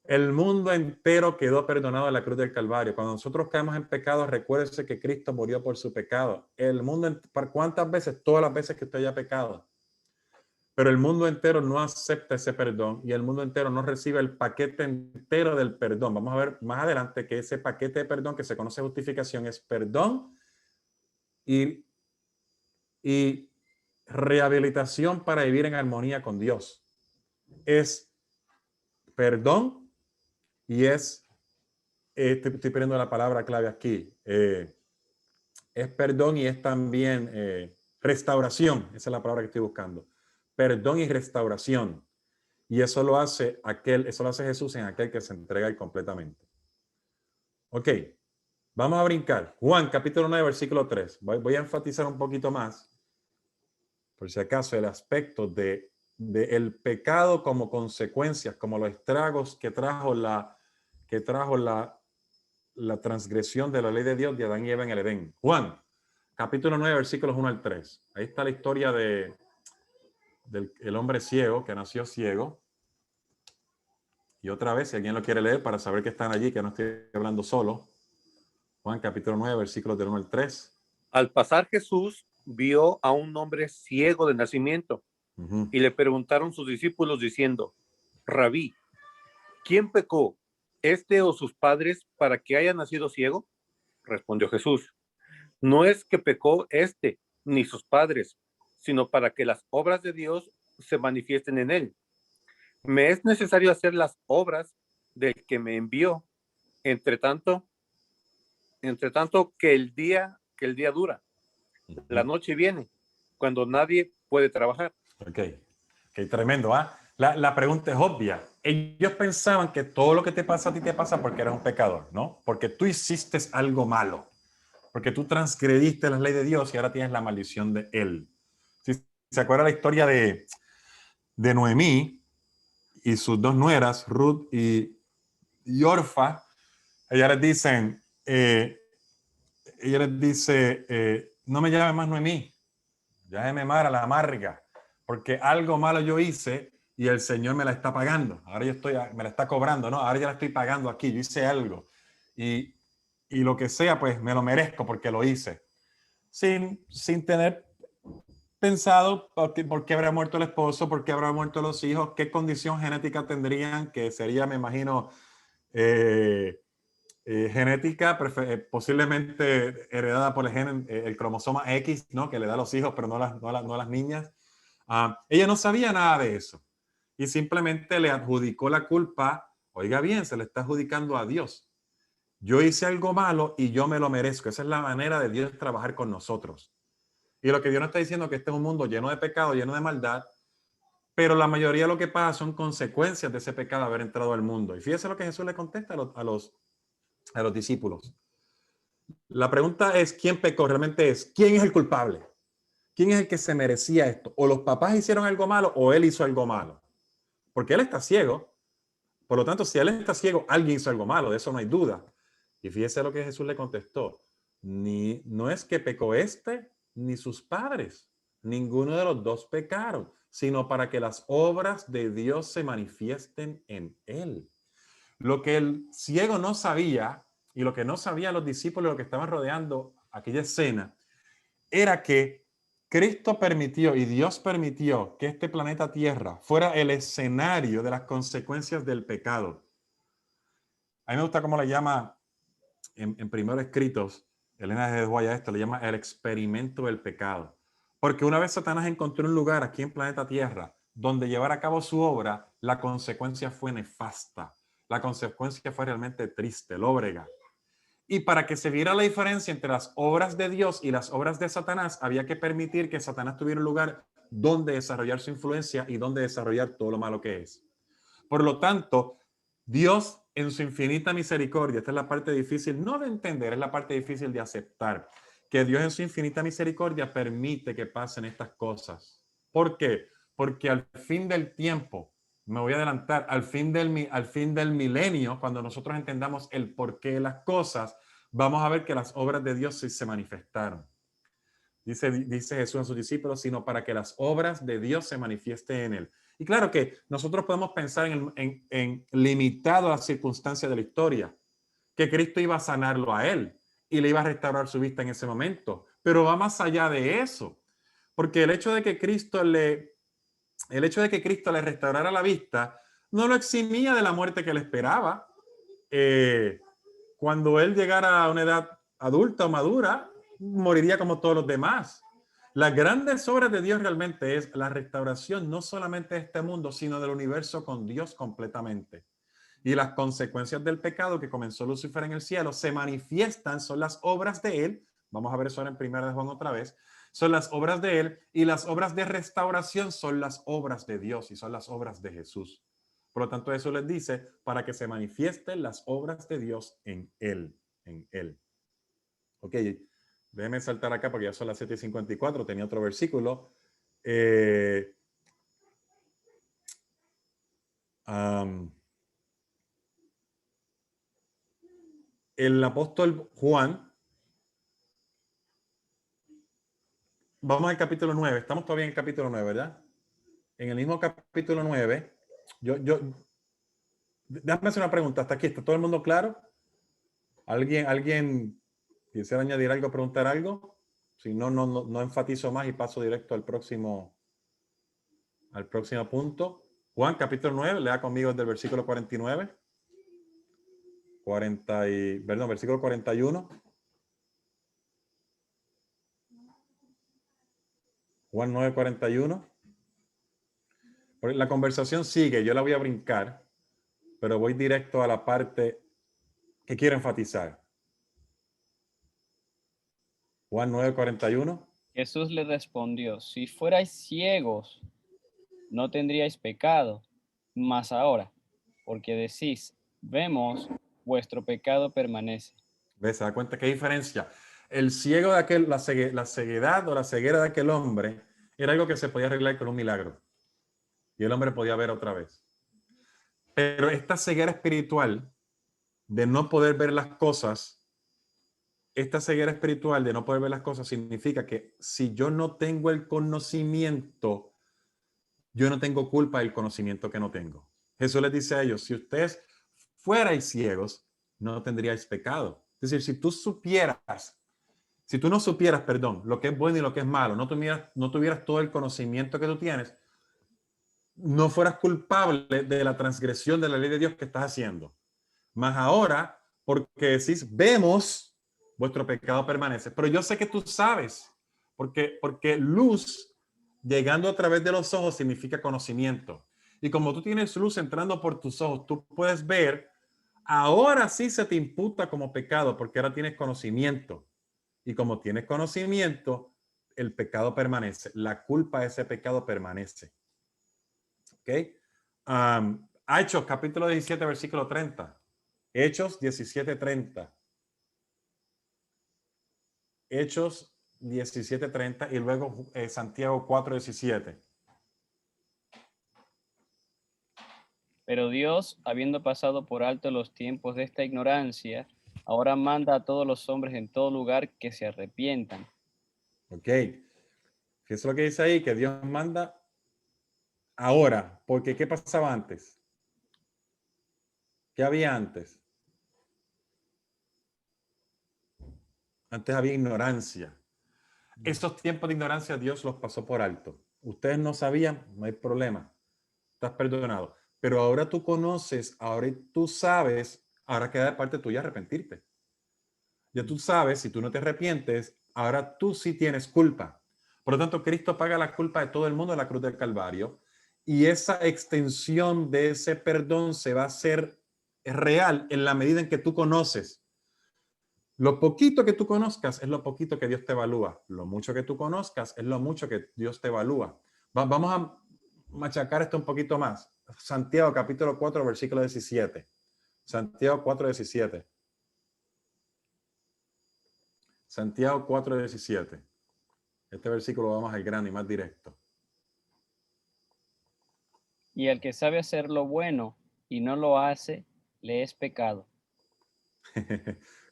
El mundo entero quedó perdonado en la cruz del Calvario. Cuando nosotros caemos en pecado, recuérdese que Cristo murió por su pecado. El mundo, ¿cuántas veces? Todas las veces que usted haya pecado. Pero el mundo entero no acepta ese perdón y el mundo entero no recibe el paquete entero del perdón. Vamos a ver más adelante que ese paquete de perdón que se conoce justificación es perdón y rehabilitación para vivir en armonía con Dios. Es perdón y es, estoy perdiendo la palabra clave aquí, es perdón y es también restauración. Esa es la palabra que estoy buscando. Perdón y restauración. Y eso lo hace Jesús en aquel que se entrega completamente. Ok, vamos a brincar. Juan, capítulo 9, versículo 3. Voy a enfatizar un poquito más, por si acaso, el aspecto de el pecado como consecuencias, como los estragos que trajo la transgresión de la ley de Dios de Adán y Eva en el Edén. Juan, capítulo 9, versículos 1 al 3. Ahí está la historia del hombre ciego que nació ciego. Y otra vez, si alguien lo quiere leer para saber que están allí, que no estoy hablando solo. Juan capítulo 9, versículos del 1 al 3. Al pasar Jesús vio a un hombre ciego de nacimiento y le preguntaron sus discípulos diciendo: Rabí, ¿quién pecó, este o sus padres, para que haya nacido ciego? Respondió Jesús: no es que pecó este ni sus padres, sino para que las obras de Dios se manifiesten en él. Me es necesario hacer las obras del que me envió, entre tanto que el día dura. La noche viene, cuando nadie puede trabajar. Ok, tremendo, ¿ah? La pregunta es obvia. Ellos pensaban que todo lo que te pasa a ti te pasa porque eres un pecador, ¿no? Porque tú hiciste algo malo, porque tú transgrediste la ley de Dios y ahora tienes la maldición de él. Si se acuerda la historia de Noemí y sus dos nueras, Ruth y Orfa, ellas les dicen, no me llames más Noemí, Ya me mara la amarga, porque algo malo yo hice y el Señor me la está pagando. Ahora me la está cobrando, ¿no? Ahora ya la estoy pagando aquí, yo hice algo. Y lo que sea, pues me lo merezco porque lo hice. Sin tener pensado por qué habrá muerto el esposo, por qué habrá muerto los hijos, qué condición genética tendrían, que sería, me imagino, genética posiblemente heredada por el cromosoma X, ¿no? Que le da a los hijos, pero no a las niñas. Ella no sabía nada de eso y simplemente le adjudicó la culpa. Oiga bien, se le está adjudicando a Dios. Yo hice algo malo y yo me lo merezco. Esa es la manera de Dios trabajar con nosotros. Y lo que Dios nos está diciendo es que este es un mundo lleno de pecado, lleno de maldad, pero la mayoría de lo que pasa son consecuencias de ese pecado haber entrado al mundo. Y fíjese lo que Jesús le contesta a los discípulos. La pregunta es, ¿quién pecó? Realmente es, ¿quién es el culpable? ¿Quién es el que se merecía esto? ¿O los papás hicieron algo malo o él hizo algo malo? Porque él está ciego. Por lo tanto, si él está ciego, alguien hizo algo malo, de eso no hay duda. Y fíjese lo que Jesús le contestó. No es que pecó este ni sus padres. Ninguno de los dos pecaron, sino para que las obras de Dios se manifiesten en él. Lo que el ciego no sabía y lo que no sabían los discípulos, lo que estaban rodeando aquella escena, era que Cristo permitió y Dios permitió que este planeta Tierra fuera el escenario de las consecuencias del pecado. A mí me gusta cómo le llama en primeros escritos, Elena de Guaya esto, le llama el experimento del pecado. Porque una vez Satanás encontró un lugar aquí en planeta Tierra donde llevar a cabo su obra, la consecuencia fue nefasta. La consecuencia fue realmente triste, lóbrega. Y para que se viera la diferencia entre las obras de Dios y las obras de Satanás, había que permitir que Satanás tuviera un lugar donde desarrollar su influencia y donde desarrollar todo lo malo que es. Por lo tanto, Dios en su infinita misericordia, esta es la parte difícil, no de entender, es la parte difícil de aceptar, que Dios en su infinita misericordia permite que pasen estas cosas. ¿Por qué? Porque al fin del tiempo, me voy a adelantar, al fin del milenio, cuando nosotros entendamos el porqué de las cosas, vamos a ver que las obras de Dios sí se manifestaron. Dice Jesús a sus discípulos, sino para que las obras de Dios se manifiesten en él. Y claro que nosotros podemos pensar en limitado a las circunstancias de la historia, que Cristo iba a sanarlo a él y le iba a restaurar su vista en ese momento, pero va más allá de eso, porque el hecho de que Cristo le restaurara la vista no lo eximía de la muerte que le esperaba. Cuando él llegara a una edad adulta o madura, moriría como todos los demás. Las grandes obras de Dios realmente es la restauración no solamente de este mundo, sino del universo con Dios completamente. Y las consecuencias del pecado que comenzó Lucifer en el cielo se manifiestan, son las obras de él. Vamos a ver eso ahora en 1 de Juan otra vez. Son las obras de él y las obras de restauración son las obras de Dios y son las obras de Jesús. Por lo tanto, eso les dice para que se manifiesten las obras de Dios en él, en él. Ok, déjeme saltar acá porque ya son las 7:54, tenía otro versículo. El apóstol Juan, vamos al capítulo 9, estamos todavía en el capítulo 9, ¿verdad? En el mismo capítulo 9, déjame hacer una pregunta, hasta aquí, ¿está todo el mundo claro? ¿Alguien quisiera añadir algo, preguntar algo? Si no, no enfatizo más y paso directo al próximo punto. Juan, capítulo 9, lea conmigo desde el versículo 49. Versículo 41. Juan 9:41. La conversación sigue, yo la voy a brincar, pero voy directo a la parte que quiero enfatizar. Juan 9:41. Jesús le respondió, si fuerais ciegos, no tendríais pecado, mas ahora, porque decís, vemos, vuestro pecado permanece. ¿Ves? ¿Se da cuenta qué diferencia? El ciego de aquel, la ceguedad o la ceguera de aquel hombre era algo que se podía arreglar con un milagro. Y el hombre podía ver otra vez. Pero esta ceguera espiritual de no poder ver las cosas esta ceguera espiritual de no poder ver las cosas significa que si yo no tengo el conocimiento, yo no tengo culpa del conocimiento que no tengo. Jesús les dice a ellos, si ustedes fuerais ciegos, no tendríais pecado. Es decir, si tú no supieras, perdón, lo que es bueno y lo que es malo, no tuvieras todo el conocimiento que tú tienes, no fueras culpable de la transgresión de la ley de Dios que estás haciendo. Mas ahora, porque decís, vemos, vuestro pecado permanece. Pero yo sé que tú sabes, porque luz llegando a través de los ojos significa conocimiento. Y como tú tienes luz entrando por tus ojos, tú puedes ver, ahora sí se te imputa como pecado, porque ahora tienes conocimiento. Y como tienes conocimiento, el pecado permanece. La culpa de ese pecado permanece. ¿Ok? Hechos, capítulo 17, versículo 30. Hechos 17:30. Hechos 17:30 y luego Santiago 4:17. Pero Dios, habiendo pasado por alto los tiempos de esta ignorancia, ahora manda a todos los hombres en todo lugar que se arrepientan. Ok. ¿Qué es lo que dice ahí? Que Dios manda ahora. Porque ¿qué pasaba antes? ¿Qué había antes? Antes había ignorancia. Esos tiempos de ignorancia Dios los pasó por alto. Ustedes no sabían, no hay problema. Estás perdonado. Pero ahora tú conoces, ahora tú sabes, ahora queda de parte tuya arrepentirte. Ya tú sabes, si tú no te arrepientes, ahora tú sí tienes culpa. Por lo tanto, Cristo paga la culpa de todo el mundo en la cruz del Calvario y esa extensión de ese perdón se va a hacer real en la medida en que tú conoces. Lo poquito que tú conozcas es lo poquito que Dios te evalúa. Lo mucho que tú conozcas es lo mucho que Dios te evalúa. Vamos a machacar esto un poquito más. Santiago capítulo 4, versículo 17. Santiago 4:17. Santiago 4:17. Este versículo va más al grano y más directo. Y el que sabe hacer lo bueno y no lo hace, le es pecado.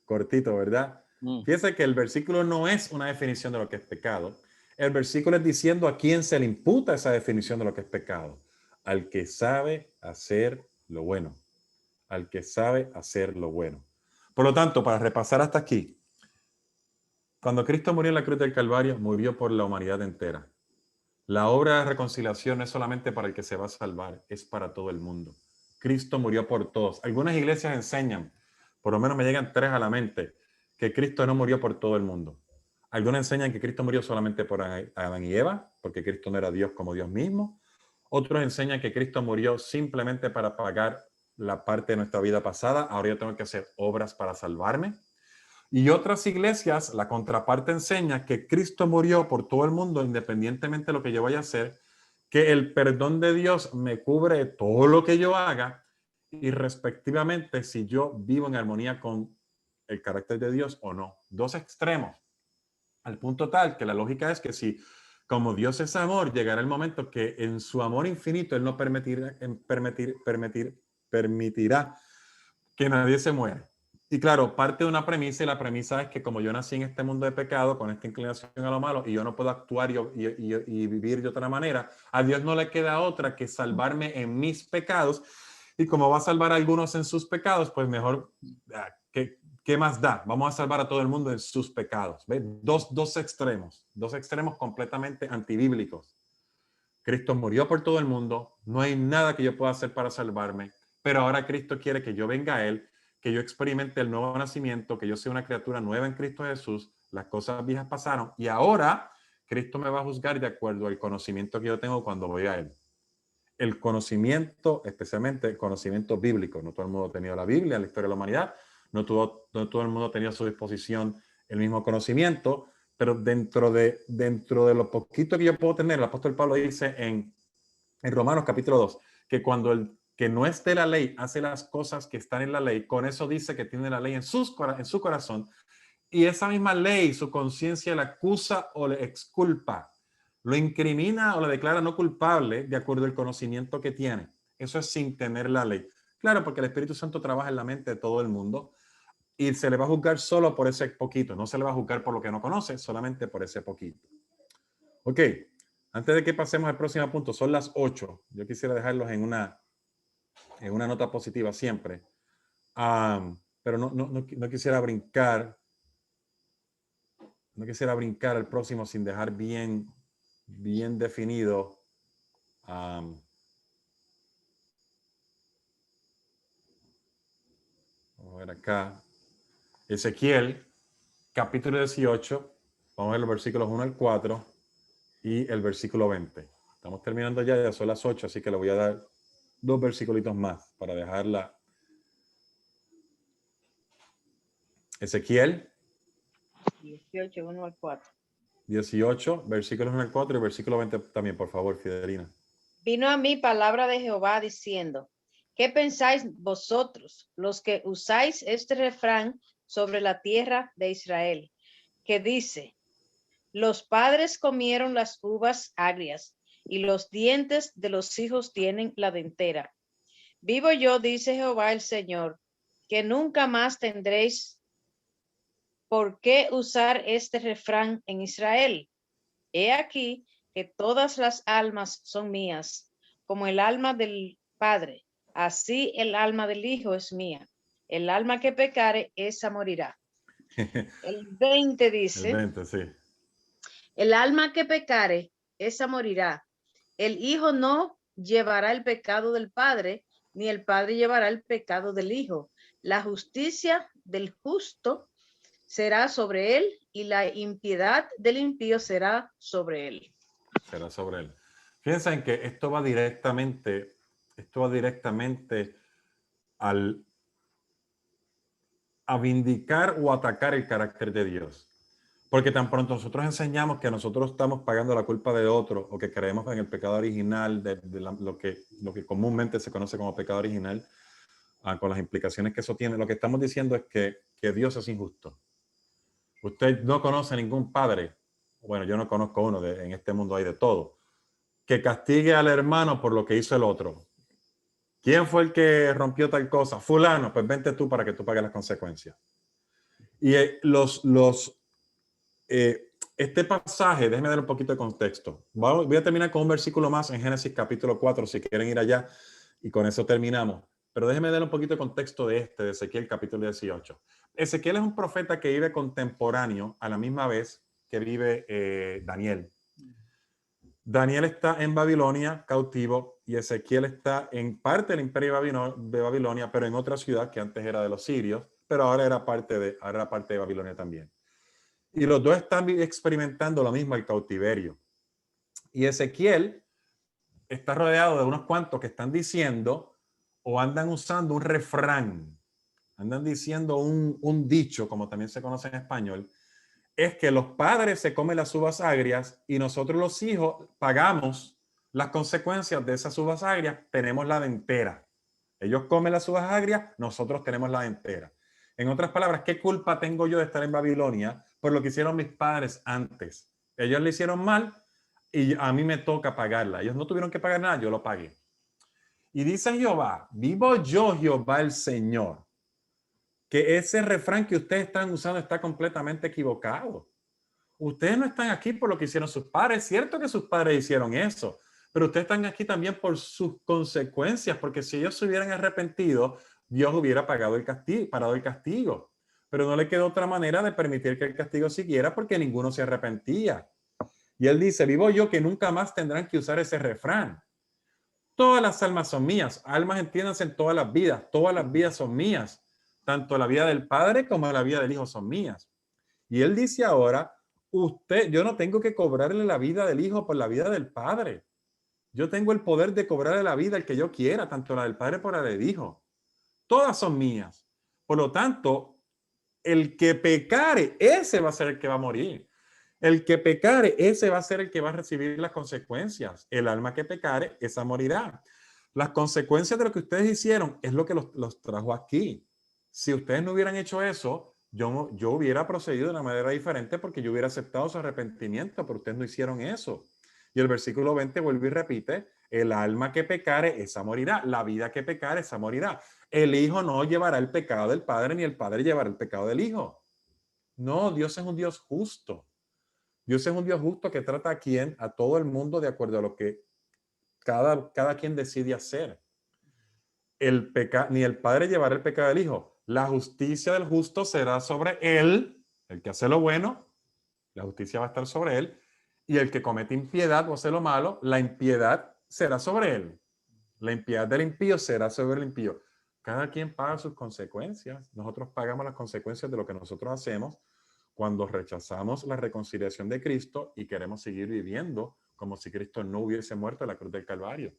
Cortito, ¿verdad? Fíjense que el versículo no es una definición de lo que es pecado. El versículo es diciendo a quién se le imputa esa definición de lo que es pecado. Al que sabe hacer lo bueno. Al que sabe hacer lo bueno. Por lo tanto, para repasar hasta aquí, cuando Cristo murió en la cruz del Calvario, murió por la humanidad entera. La obra de reconciliación no es solamente para el que se va a salvar, es para todo el mundo. Cristo murió por todos. Algunas iglesias enseñan, por lo menos me llegan 3 a la mente, que Cristo no murió por todo el mundo. Algunos enseñan que Cristo murió solamente por Adán y Eva, porque Cristo no era Dios como Dios mismo. Otros enseñan que Cristo murió simplemente para pagar la parte de nuestra vida pasada. Ahora yo tengo que hacer obras para salvarme. Y otras iglesias, la contraparte enseña que Cristo murió por todo el mundo, independientemente de lo que yo vaya a hacer, que el perdón de Dios me cubre todo lo que yo haga y respectivamente si yo vivo en armonía con el carácter de Dios o no. Dos extremos, al punto tal que la lógica es que si como Dios es amor, llegará el momento que en su amor infinito Él no permitirá que nadie se muera. Y claro, parte de una premisa y la premisa es que como yo nací en este mundo de pecado, con esta inclinación a lo malo, y yo no puedo actuar y vivir de otra manera, a Dios no le queda otra que salvarme en mis pecados. Y como va a salvar a algunos en sus pecados, pues mejor, ¿qué más da? Vamos a salvar a todo el mundo en sus pecados. ¿Ves? Dos extremos completamente antibíblicos. Cristo murió por todo el mundo, no hay nada que yo pueda hacer para salvarme, pero ahora Cristo quiere que yo venga a Él, que yo experimente el nuevo nacimiento, que yo sea una criatura nueva en Cristo Jesús, las cosas viejas pasaron y ahora Cristo me va a juzgar de acuerdo al conocimiento que yo tengo cuando voy a Él. El conocimiento, especialmente el conocimiento bíblico, no todo el mundo ha tenido la Biblia, la historia de la humanidad, no todo el mundo ha tenido a su disposición el mismo conocimiento, pero dentro de lo poquito que yo puedo tener, el apóstol Pablo dice en Romanos capítulo 2, que cuando el que no es de la ley hace las cosas que están en la ley, con eso dice que tiene la ley en su corazón, y esa misma ley, su conciencia le acusa o le exculpa, lo incrimina o le declara no culpable de acuerdo al conocimiento que tiene. Eso es sin tener la ley. Claro, porque el Espíritu Santo trabaja en la mente de todo el mundo, y se le va a juzgar solo por ese poquito. No se le va a juzgar por lo que no conoce, solamente por ese poquito. Ok, antes de que pasemos al próximo punto, son las 8. Yo quisiera dejarlos en una nota positiva siempre. Pero no quisiera brincar. No quisiera brincar al próximo sin dejar bien definido. Vamos a ver acá. Ezequiel, capítulo 18. Vamos a ver los versículos 1 al 4 y el versículo 20. Estamos terminando ya son las 8, así que le voy a dar 2 versículos más para dejarla. Ezequiel 18, 1 al 4. 18, versículos 1 al 4 y versículo 20 también, por favor, Fidelina. Vino a mí palabra de Jehová diciendo, ¿qué pensáis vosotros, los que usáis este refrán sobre la tierra de Israel? Que dice, los padres comieron las uvas agrias y los dientes de los hijos tienen la dentera. Vivo yo, dice Jehová el Señor, que nunca más tendréis por qué usar este refrán en Israel. He aquí que todas las almas son mías, como el alma del Padre, así el alma del Hijo es mía. El alma que pecare, esa morirá. El 20 dice, El 20, sí. el alma que pecare, esa morirá. El Hijo no llevará el pecado del Padre, ni el Padre llevará el pecado del Hijo. La justicia del justo será sobre él y la impiedad del impío será sobre él. Será sobre él. Fíjense en que esto va directamente a vindicar o atacar el carácter de Dios. Porque tan pronto nosotros enseñamos que nosotros estamos pagando la culpa de otro o que creemos en el pecado original, lo que comúnmente se conoce como pecado original, con las implicaciones que eso tiene, lo que estamos diciendo es que Dios es injusto. Usted no conoce ningún padre, bueno, yo no conozco uno, en este mundo hay de todo, que castigue al hermano por lo que hizo el otro. ¿Quién fue el que rompió tal cosa? Fulano, pues vente tú para que tú pagues las consecuencias. Y este pasaje, déjenme dar un poquito de contexto. Voy a terminar con un versículo más en Génesis capítulo 4, si quieren ir allá, y con eso terminamos. Pero déjenme dar un poquito de contexto de Ezequiel capítulo 18. Ezequiel es un profeta que vive contemporáneo a la misma vez que vive Daniel. Daniel está en Babilonia cautivo y Ezequiel está en parte del imperio de Babilonia, pero en otra ciudad que antes era de los sirios, pero ahora era parte de Babilonia también. Y los dos están experimentando lo mismo, el cautiverio. Y Ezequiel está rodeado de unos cuantos que están diciendo o andan usando un refrán, andan diciendo un dicho, como también se conoce en español, es que los padres se comen las uvas agrias y nosotros los hijos pagamos las consecuencias de esas uvas agrias, tenemos la dentera. Ellos comen las uvas agrias, nosotros tenemos la dentera. En otras palabras, ¿qué culpa tengo yo de estar en Babilonia por lo que hicieron mis padres antes? Ellos le hicieron mal y a mí me toca pagarla. Ellos no tuvieron que pagar nada, yo lo pagué. Y dice Jehová, vivo yo, Jehová el Señor, que ese refrán que ustedes están usando está completamente equivocado. Ustedes no están aquí por lo que hicieron sus padres. Es cierto que sus padres hicieron eso, pero ustedes están aquí también por sus consecuencias, porque si ellos se hubieran arrepentido, Dios hubiera parado el castigo. Pero no le quedó otra manera de permitir que el castigo siguiera porque ninguno se arrepentía. Y él dice, vivo yo que nunca más tendrán que usar ese refrán. Todas las almas son mías. Almas entiéndanse en todas las vidas son mías. Tanto la vida del Padre como la vida del Hijo son mías. Y él dice ahora, yo no tengo que cobrarle la vida del Hijo por la vida del Padre. Yo tengo el poder de cobrarle la vida al que yo quiera, tanto la del Padre como la del Hijo. Todas son mías. Por lo tanto, el que pecare, ese va a ser el que va a morir. El que pecare, ese va a ser el que va a recibir las consecuencias. El alma que pecare, esa morirá. Las consecuencias de lo que ustedes hicieron es lo que los trajo aquí. Si ustedes no hubieran hecho eso, yo hubiera procedido de una manera diferente porque yo hubiera aceptado su arrepentimiento, pero ustedes no hicieron eso. Y el versículo 20 vuelve y repite, el alma que pecare, esa morirá. La vida que pecare, esa morirá. El hijo no llevará el pecado del padre, ni el padre llevará el pecado del hijo. No, Dios es un Dios justo. Dios es un Dios justo que trata a todo el mundo de acuerdo a lo que cada quien decide hacer. Ni el padre llevará el pecado del hijo. La justicia del justo será sobre él, el que hace lo bueno, la justicia va a estar sobre él, y el que comete impiedad o hace lo malo, la impiedad será sobre él. La impiedad del impío será sobre el impío. Cada quien paga sus consecuencias. Nosotros pagamos las consecuencias de lo que nosotros hacemos cuando rechazamos la reconciliación de Cristo y queremos seguir viviendo como si Cristo no hubiese muerto en la cruz del Calvario.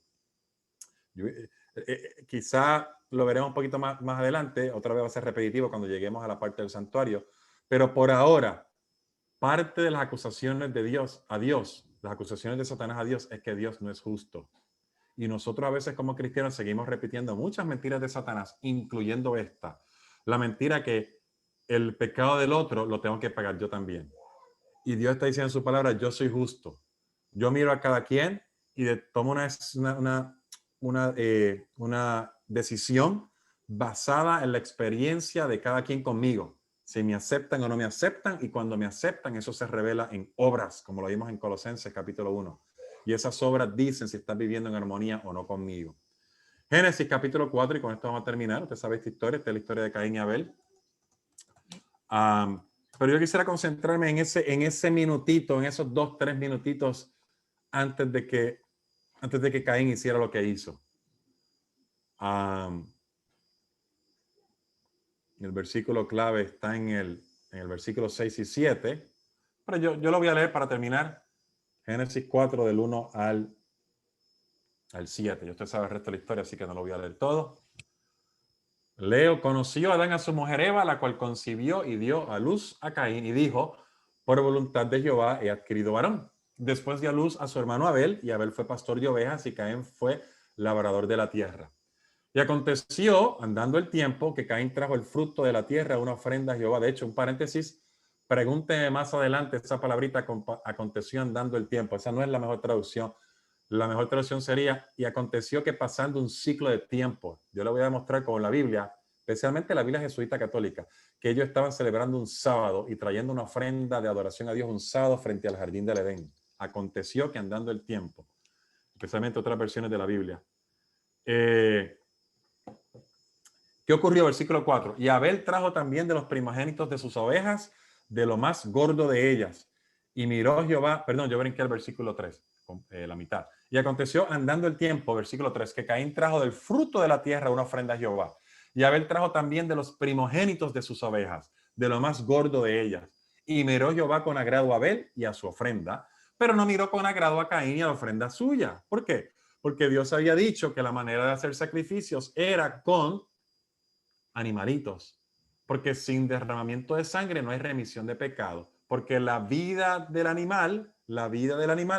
Quizá lo veremos un poquito más adelante, otra vez va a ser repetitivo cuando lleguemos a la parte del santuario, pero por ahora, parte de las acusaciones de Dios a Dios, las acusaciones de Satanás a Dios, es que Dios no es justo. Y nosotros a veces como cristianos seguimos repitiendo muchas mentiras de Satanás, incluyendo esta, la mentira que el pecado del otro lo tengo que pagar yo también. Y Dios está diciendo en su palabra, yo soy justo. Yo miro a cada quien y tomo una decisión basada en la experiencia de cada quien conmigo. Si me aceptan o no me aceptan, y cuando me aceptan, eso se revela en obras, como lo vimos en Colosenses capítulo 1. Y esas obras dicen si estás viviendo en armonía o no conmigo. Génesis capítulo 4, y con esto vamos a terminar. Usted sabe esta historia es la historia de Caín y Abel. Pero yo quisiera concentrarme en ese minutito, en esos 2-3 minutitos antes de que Caín hiciera lo que hizo. El versículo clave está en el versículo 6 y 7, pero yo lo voy a leer para terminar. Génesis 4 del 1 al 7. Usted sabe el resto de la historia, así que no lo voy a leer todo. Leo, conoció Adán a su mujer Eva, la cual concibió y dio a luz a Caín, y dijo, por voluntad de Jehová he adquirido varón. Después dio a luz a su hermano Abel, y Abel fue pastor de ovejas, y Caín fue labrador de la tierra. Y aconteció, andando el tiempo, que Caín trajo el fruto de la tierra, una ofrenda a Jehová. De hecho, un paréntesis, pregúnteme más adelante esa palabrita, aconteció andando el tiempo. Esa no es la mejor traducción. La mejor traducción sería, y aconteció que pasando un ciclo de tiempo, yo le voy a demostrar con la Biblia, especialmente la Biblia jesuita católica, que ellos estaban celebrando un sábado y trayendo una ofrenda de adoración a Dios un sábado frente al jardín del Edén. Aconteció que andando el tiempo, especialmente otras versiones de la Biblia. ¿Qué ocurrió? Versículo 4. Y Abel trajo también de los primogénitos de sus ovejas, de lo más gordo de ellas. Y miró Jehová, perdón, yo brinqué al versículo 3, la mitad. Y aconteció andando el tiempo, versículo 3, que Caín trajo del fruto de la tierra una ofrenda a Jehová. Y Abel trajo también de los primogénitos de sus ovejas, de lo más gordo de ellas. Y miró Jehová con agrado a Abel y a su ofrenda, pero no miró con agrado a Caín y a la ofrenda suya. ¿Por qué? Porque Dios había dicho que la manera de hacer sacrificios era con animalitos, porque sin derramamiento de sangre no hay remisión de pecado, porque la vida del animal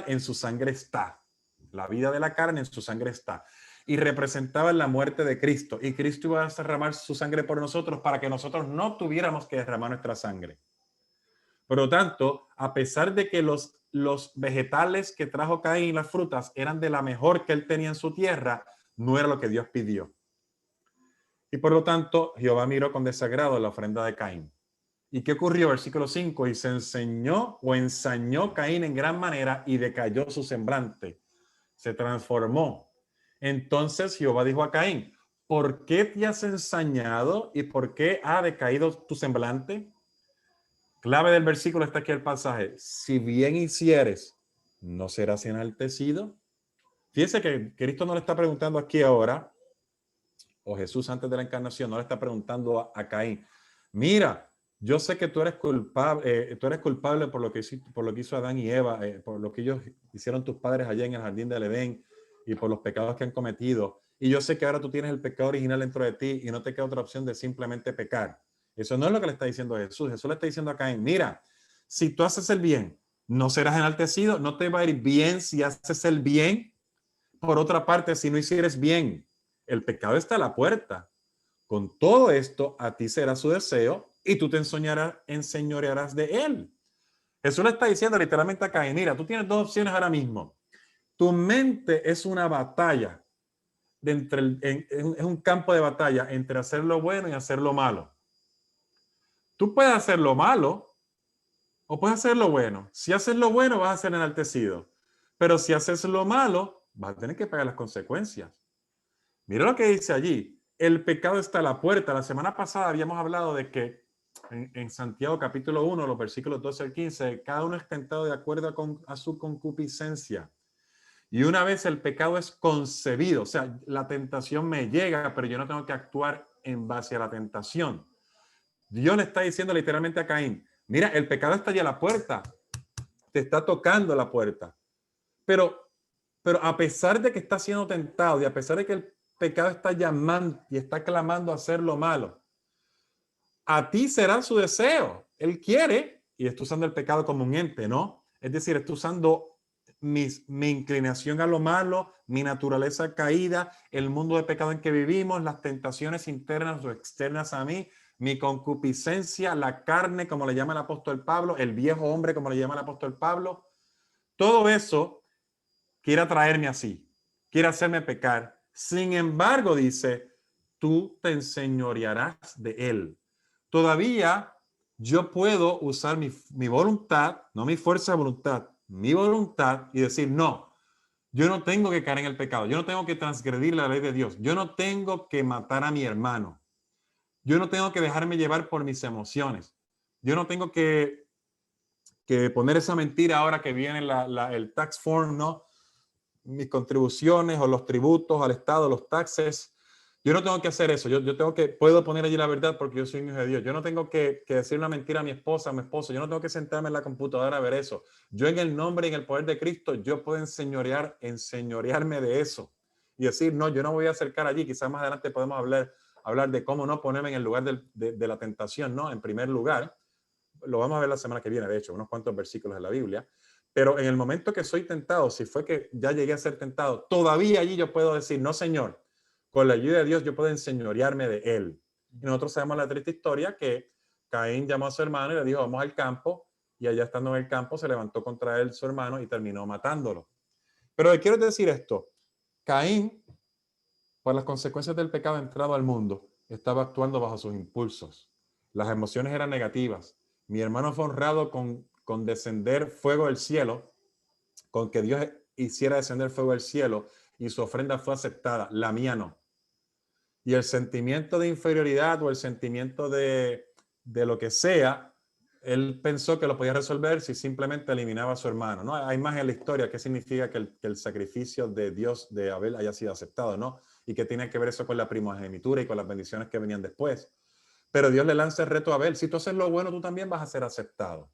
en su sangre está, la vida de la carne en su sangre está, y representaba la muerte de Cristo, y Cristo iba a derramar su sangre por nosotros para que nosotros no tuviéramos que derramar nuestra sangre. Por lo tanto, a pesar de que los vegetales que trajo Caín, las frutas, eran de la mejor que él tenía en su tierra, no era lo que Dios pidió. Y por lo tanto, Jehová miró con desagrado la ofrenda de Caín. ¿Y qué ocurrió? Versículo 5, y se ensañó Caín en gran manera y decayó su semblante. Se transformó. Entonces Jehová dijo a Caín, ¿por qué te has ensañado y por qué ha decaído tu semblante? Clave del versículo está aquí el pasaje. Si bien hicieres, ¿no serás enaltecido? Fíjense que Cristo no le está preguntando aquí ahora, o Jesús antes de la encarnación no le está preguntando a Caín, mira, yo sé que tú eres culpable por lo que hizo Adán y Eva, por lo que ellos hicieron tus padres allá en el jardín del Edén y por los pecados que han cometido. Y yo sé que ahora tú tienes el pecado original dentro de ti y no te queda otra opción de simplemente pecar. Eso no es lo que le está diciendo Jesús. Jesús le está diciendo a Caín, mira, si tú haces el bien, no serás enaltecido, no te va a ir bien si haces el bien. Por otra parte, si no hicieres bien, el pecado está a la puerta. Con todo esto, a ti será su deseo y tú te enseñorearás de él. Jesús le está diciendo literalmente a Caín, mira, tú tienes dos opciones ahora mismo. Tu mente es una batalla, es un campo de batalla entre hacer lo bueno y hacer lo malo. Tú puedes hacer lo malo o puedes hacer lo bueno. Si haces lo bueno, vas a ser enaltecido. Pero si haces lo malo, vas a tener que pagar las consecuencias. Mira lo que dice allí. El pecado está a la puerta. La semana pasada habíamos hablado de que en Santiago capítulo 1, los versículos 12 al 15, cada uno es tentado de acuerdo a su concupiscencia. Y una vez el pecado es concebido, o sea, la tentación me llega, pero yo no tengo que actuar en base a la tentación. Dios le está diciendo literalmente a Caín, mira, el pecado está allá a la puerta, te está tocando la puerta. Pero a pesar de que está siendo tentado y a pesar de que el pecado está llamando y está clamando a hacer lo malo, a ti será su deseo. Él quiere, y está usando el pecado como un ente, ¿no? Es decir, está usando mi inclinación a lo malo, mi naturaleza caída, el mundo de pecado en que vivimos, las tentaciones internas o externas a mí, mi concupiscencia, la carne, como le llama el apóstol Pablo, el viejo hombre, como le llama el apóstol Pablo. Todo eso quiere atraerme así, quiere hacerme pecar. Sin embargo, dice, tú te enseñorearás de él. Todavía yo puedo usar mi voluntad, no mi fuerza de voluntad, mi voluntad y decir, no, yo no tengo que caer en el pecado, yo no tengo que transgredir la ley de Dios, yo no tengo que matar a mi hermano, yo no tengo que dejarme llevar por mis emociones, yo no tengo que poner esa mentira ahora que viene el tax form, ¿no? Mis contribuciones o los tributos al Estado, los taxes. Yo no tengo que hacer eso. Yo puedo poner allí la verdad porque yo soy un hijo de Dios. Yo no tengo que decir una mentira a mi esposa, a mi esposo. Yo no tengo que sentarme en la computadora a ver eso. Yo en el nombre y en el poder de Cristo, yo puedo enseñorearme de eso. Y decir, no, yo no voy a acercar allí. Quizás más adelante podemos hablar de cómo no ponerme en el lugar de la tentación, ¿no? En primer lugar, lo vamos a ver la semana que viene, de hecho, unos cuantos versículos de la Biblia. Pero en el momento que soy tentado, si fue que ya llegué a ser tentado, todavía allí yo puedo decir, no, Señor, con la ayuda de Dios yo puedo enseñorearme de Él. Y nosotros sabemos la triste historia que Caín llamó a su hermano y le dijo, vamos al campo, y allá estando en el campo se levantó contra él su hermano y terminó matándolo. Pero le quiero decir esto, Caín, por las consecuencias del pecado entrado al mundo, estaba actuando bajo sus impulsos. Las emociones eran negativas. Mi hermano fue honrado con descender fuego del cielo, con que Dios hiciera descender fuego del cielo y su ofrenda fue aceptada, la mía no. Y el sentimiento de inferioridad o el sentimiento de lo que sea, él pensó que lo podía resolver si simplemente eliminaba a su hermano, ¿no? Hay más en la historia qué significa que el sacrificio de Dios de Abel haya sido aceptado, ¿no? Y que tiene que ver eso con la primogenitura y con las bendiciones que venían después. Pero Dios le lanza el reto a Abel, si tú haces lo bueno, tú también vas a ser aceptado.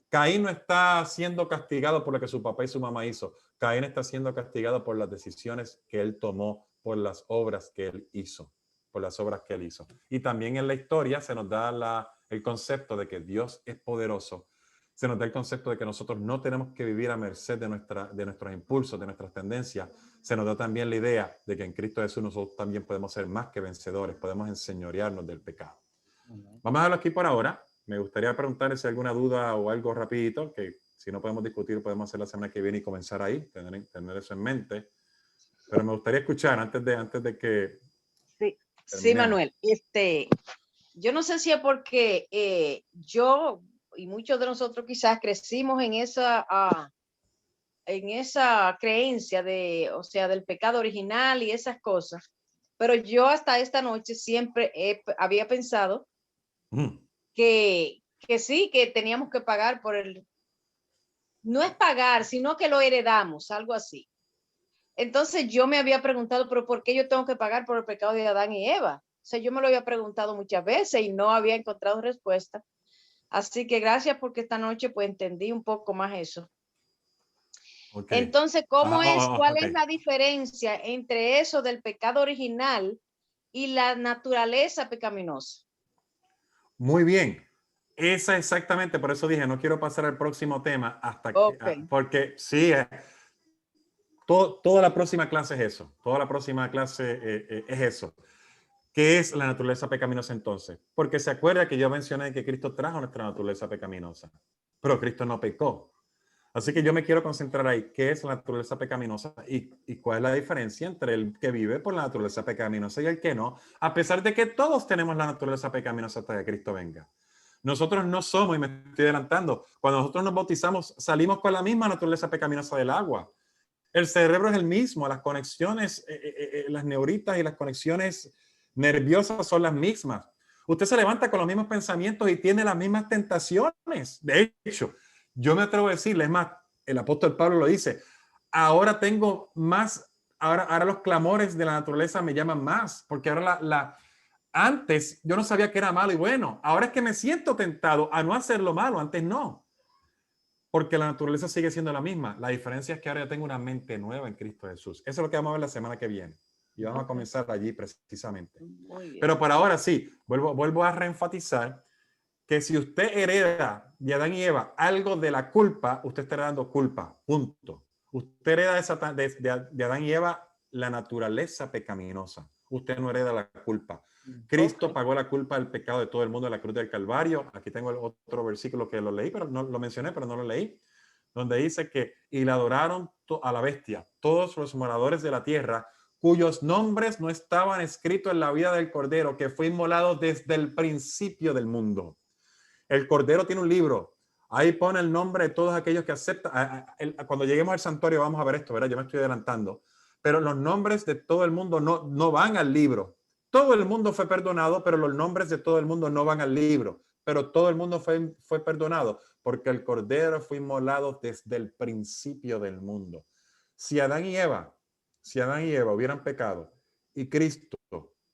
Caín no está siendo castigado por lo que su papá y su mamá hizo. Caín está siendo castigado por las decisiones que él tomó, por las obras que él hizo, por las obras que él hizo. Y también en la historia se nos da el concepto de que Dios es poderoso. Se nos da el concepto de que nosotros no tenemos que vivir a merced de nuestros impulsos, de nuestras tendencias. Se nos da también la idea de que en Cristo Jesús nosotros también podemos ser más que vencedores, podemos enseñorearnos del pecado. Vamos a dejarlo aquí por ahora. Me gustaría preguntarle si hay alguna duda o algo rapidito, que si no podemos discutir, podemos hacer la semana que viene y comenzar ahí, tener eso en mente. Pero me gustaría escuchar antes de que... Sí, Manuel. Yo no sé si es porque yo y muchos de nosotros quizás crecimos en esa creencia del pecado original y esas cosas. Pero yo hasta esta noche siempre había pensado que sí, que teníamos que pagar no es pagar, sino que lo heredamos, algo así. Entonces yo me había preguntado, pero ¿por qué yo tengo que pagar por el pecado de Adán y Eva? O sea, yo me lo había preguntado muchas veces y no había encontrado respuesta. Así que gracias porque esta noche pues entendí un poco más eso. Okay. Entonces, ¿cuál es la diferencia entre eso del pecado original y la naturaleza pecaminosa? Muy bien. Esa exactamente, por eso dije, no quiero pasar al próximo tema hasta que, porque sí, toda la próxima clase es eso. Toda la próxima clase es eso. ¿Qué es la naturaleza pecaminosa entonces? Porque se acuerda que yo mencioné que Cristo trajo nuestra naturaleza pecaminosa, pero Cristo no pecó. Así que yo me quiero concentrar ahí. ¿Qué es la naturaleza pecaminosa y cuál es la diferencia entre el que vive por la naturaleza pecaminosa y el que no? A pesar de que todos tenemos la naturaleza pecaminosa hasta que Cristo venga. Nosotros no somos, y me estoy adelantando, cuando nosotros nos bautizamos, salimos con la misma naturaleza pecaminosa del agua. El cerebro es el mismo, las conexiones, las neuritas y las conexiones nerviosas son las mismas. Usted se levanta con los mismos pensamientos y tiene las mismas tentaciones. De hecho, yo me atrevo a decirle, es más, el apóstol Pablo lo dice, ahora tengo más, ahora los clamores de la naturaleza me llaman más, porque ahora antes yo no sabía que era malo y bueno, ahora es que me siento tentado a no hacer lo malo, antes no. Porque la naturaleza sigue siendo la misma. La diferencia es que ahora yo tengo una mente nueva en Cristo Jesús. Eso es lo que vamos a ver la semana que viene. Y vamos a comenzar allí precisamente. Pero por ahora sí, vuelvo a reenfatizar que si usted hereda de Adán y Eva algo de la culpa, usted está heredando culpa. Punto. Usted hereda de Adán y Eva la naturaleza pecaminosa. Usted no hereda la culpa. Cristo pagó la culpa del pecado de todo el mundo en la cruz del Calvario. Aquí tengo el otro versículo que lo leí, pero no lo mencioné, pero no lo leí, donde dice que y le adoraron a la bestia, todos los moradores de la tierra, cuyos nombres no estaban escritos en la vida del Cordero, que fue inmolado desde el principio del mundo. El Cordero tiene un libro. Ahí pone el nombre de todos aquellos que aceptan. Cuando lleguemos al santuario vamos a ver esto, ¿verdad? Yo me estoy adelantando. Pero los nombres de todo el mundo no van al libro. Todo el mundo fue perdonado, pero los nombres de todo el mundo no van al libro. Pero todo el mundo fue perdonado porque el Cordero fue inmolado desde el principio del mundo. Si Adán y Eva hubieran pecado y Cristo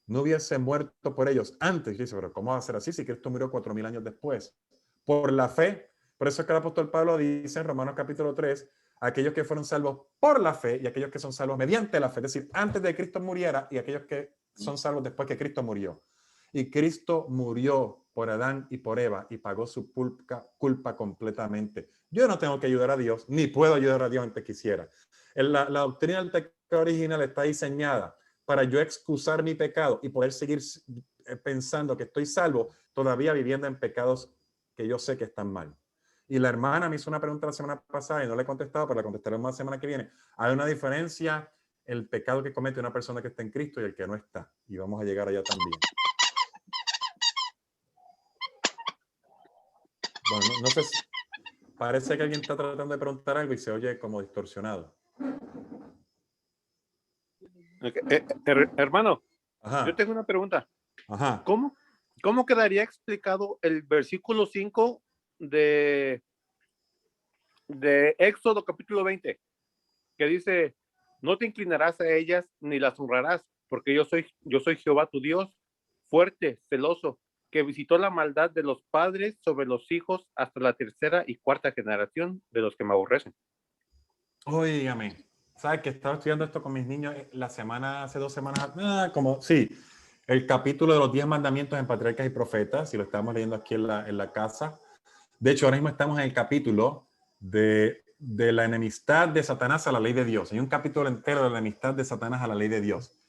no hubiese muerto por ellos antes, dice, pero ¿cómo va a ser así si Cristo murió 4000 años después? Por la fe. Por eso es que el apóstol Pablo dice en Romanos capítulo 3, aquellos que fueron salvos por la fe y aquellos que son salvos mediante la fe, es decir, antes de que Cristo muriera y aquellos que son salvos después que Cristo murió. Y Cristo murió por Adán y por Eva y pagó su culpa completamente. Yo no tengo que ayudar a Dios, ni puedo ayudar a Dios antes quisiera. La doctrina del pecado original está diseñada para yo excusar mi pecado y poder seguir pensando que estoy salvo, todavía viviendo en pecados que yo sé que están mal. Y la hermana me hizo una pregunta la semana pasada y no le he contestado, pero la contestaré la semana que viene. Hay una diferencia el pecado que comete una persona que está en Cristo y el que no está. Y vamos a llegar allá también. Bueno, no sé si parece que alguien está tratando de preguntar algo y se oye como distorsionado. Hermano, Ajá. yo tengo una pregunta. Ajá. ¿Cómo quedaría explicado el versículo 5 de Éxodo capítulo 20? Que dice, no te inclinarás a ellas ni las honrarás, porque yo soy Jehová tu Dios, fuerte, celoso, que visitó la maldad de los padres sobre los hijos hasta la tercera y cuarta generación de los que me aborrecen. Óigame, ¿sabes que estaba estudiando esto con mis niños hace 2 semanas? El capítulo de los 10 mandamientos en Patriarcas y Profetas, y lo estamos leyendo aquí en la casa. De hecho, ahora mismo estamos en el capítulo de la enemistad de Satanás a la ley de Dios. Hay un capítulo entero de la enemistad de Satanás a la ley de Dios.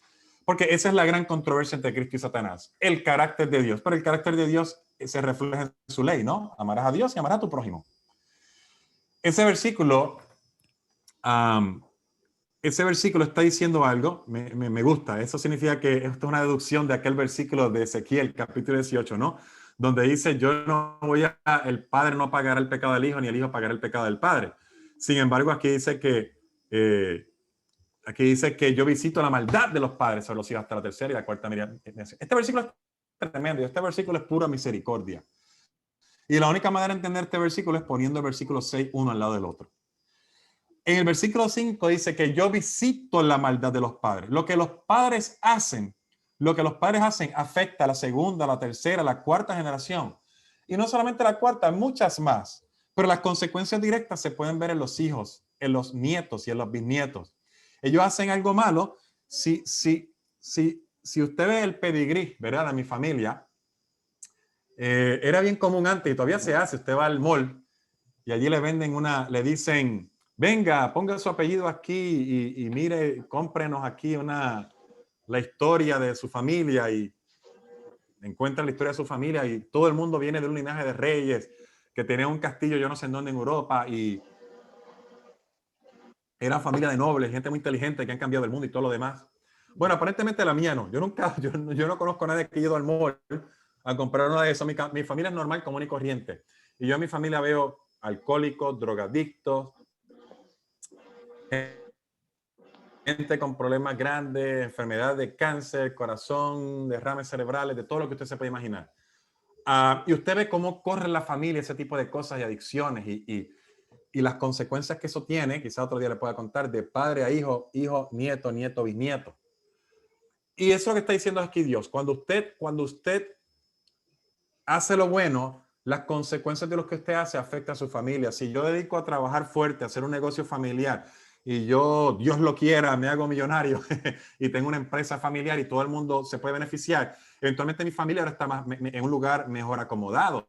Porque esa es la gran controversia entre Cristo y Satanás. El carácter de Dios. Pero el carácter de Dios se refleja en su ley, ¿no? Amarás a Dios y amarás a tu prójimo. Ese versículo está diciendo algo, me gusta. Eso significa que esto es una deducción de aquel versículo de Ezequiel, capítulo 18, ¿no? Donde dice, el padre no pagará el pecado del hijo, ni el hijo pagará el pecado del padre. Sin embargo, aquí dice que yo visito la maldad de los padres sobre los hijos hasta la tercera y la cuarta generación. Este versículo es tremendo. Este versículo es pura misericordia. Y la única manera de entender este versículo es poniendo el versículo 6 uno al lado del otro. En el versículo 5 dice que yo visito la maldad de los padres. Lo que los padres hacen afecta a la segunda, la tercera, la cuarta generación. Y no solamente la cuarta, muchas más. Pero las consecuencias directas se pueden ver en los hijos, en los nietos y en los bisnietos. Ellos hacen algo malo. Si usted ve el pedigrí, ¿verdad? De mi familia, era bien común antes y todavía se hace. Usted va al mall y allí le dicen, venga, ponga su apellido aquí y mire, cómprenos aquí la historia de su familia y encuentran la historia de su familia y todo el mundo viene de un linaje de reyes que tenía un castillo yo no sé en dónde en Europa y Eran familia de nobles, gente muy inteligente que han cambiado el mundo y todo lo demás. Bueno, aparentemente la mía no. Yo no conozco a nadie que haya ido al mall a comprar una de esas. Mi familia es normal, común y corriente. Y yo en mi familia veo alcohólicos, drogadictos, gente con problemas grandes, enfermedades de cáncer, corazón, derrames cerebrales, de todo lo que usted se puede imaginar. Y usted ve cómo corre la familia ese tipo de cosas y adicciones y las consecuencias que eso tiene, quizá otro día le pueda contar, de padre a hijo, hijo, nieto, nieto, bisnieto. Y eso es lo que está diciendo aquí Dios. Cuando usted hace lo bueno, las consecuencias de lo que usted hace afectan a su familia. Si yo dedico a trabajar fuerte, a hacer un negocio familiar y yo, Dios lo quiera, me hago millonario y tengo una empresa familiar y todo el mundo se puede beneficiar, eventualmente mi familia ahora está en un lugar mejor acomodado.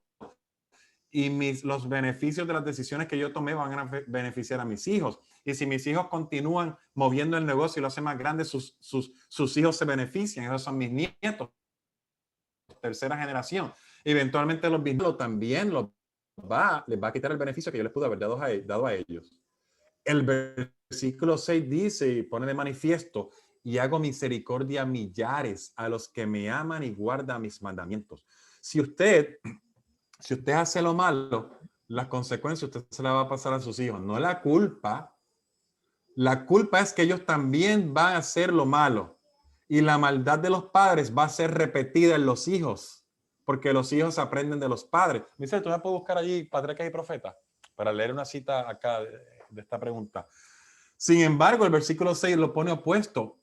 Y los beneficios de las decisiones que yo tomé van a beneficiar a mis hijos. Y si mis hijos continúan moviendo el negocio y lo hacen más grande, sus hijos se benefician. Esos son mis nietos, tercera generación. Eventualmente los bisnietos también les va a quitar el beneficio que yo les pude haber dado a ellos. El versículo 6 dice y pone de manifiesto: y hago misericordia a millares, a los que me aman y guardan mis mandamientos. Si usted hace lo malo, las consecuencias usted se las va a pasar a sus hijos. No la culpa. La culpa es que ellos también van a hacer lo malo. Y la maldad de los padres va a ser repetida en los hijos. Porque los hijos aprenden de los padres. Dice, ¿tú me puedes buscar allí Patriarcas y Profetas? Para leer una cita acá de esta pregunta. Sin embargo, el versículo 6 lo pone opuesto.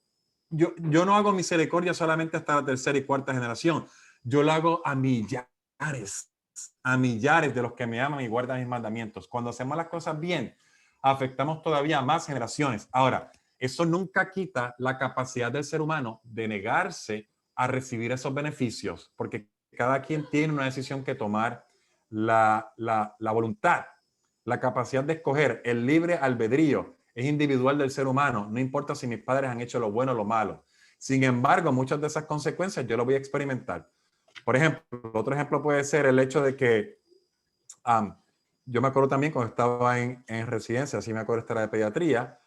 Yo no hago misericordia solamente hasta la tercera y cuarta generación. Yo lo hago a millares de los que me aman y guardan mis mandamientos. Cuando hacemos las cosas bien, afectamos todavía a más generaciones. Ahora, eso nunca quita la capacidad del ser humano de negarse a recibir esos beneficios, porque cada quien tiene una decisión que tomar, la voluntad, la capacidad de escoger, el libre albedrío es individual del ser humano, no importa si mis padres han hecho lo bueno o lo malo. Sin embargo, muchas de esas consecuencias yo lo voy a experimentar. Por ejemplo, otro ejemplo puede ser el hecho de que yo me acuerdo también cuando estaba en residencia, así me acuerdo, esta era de pediatría,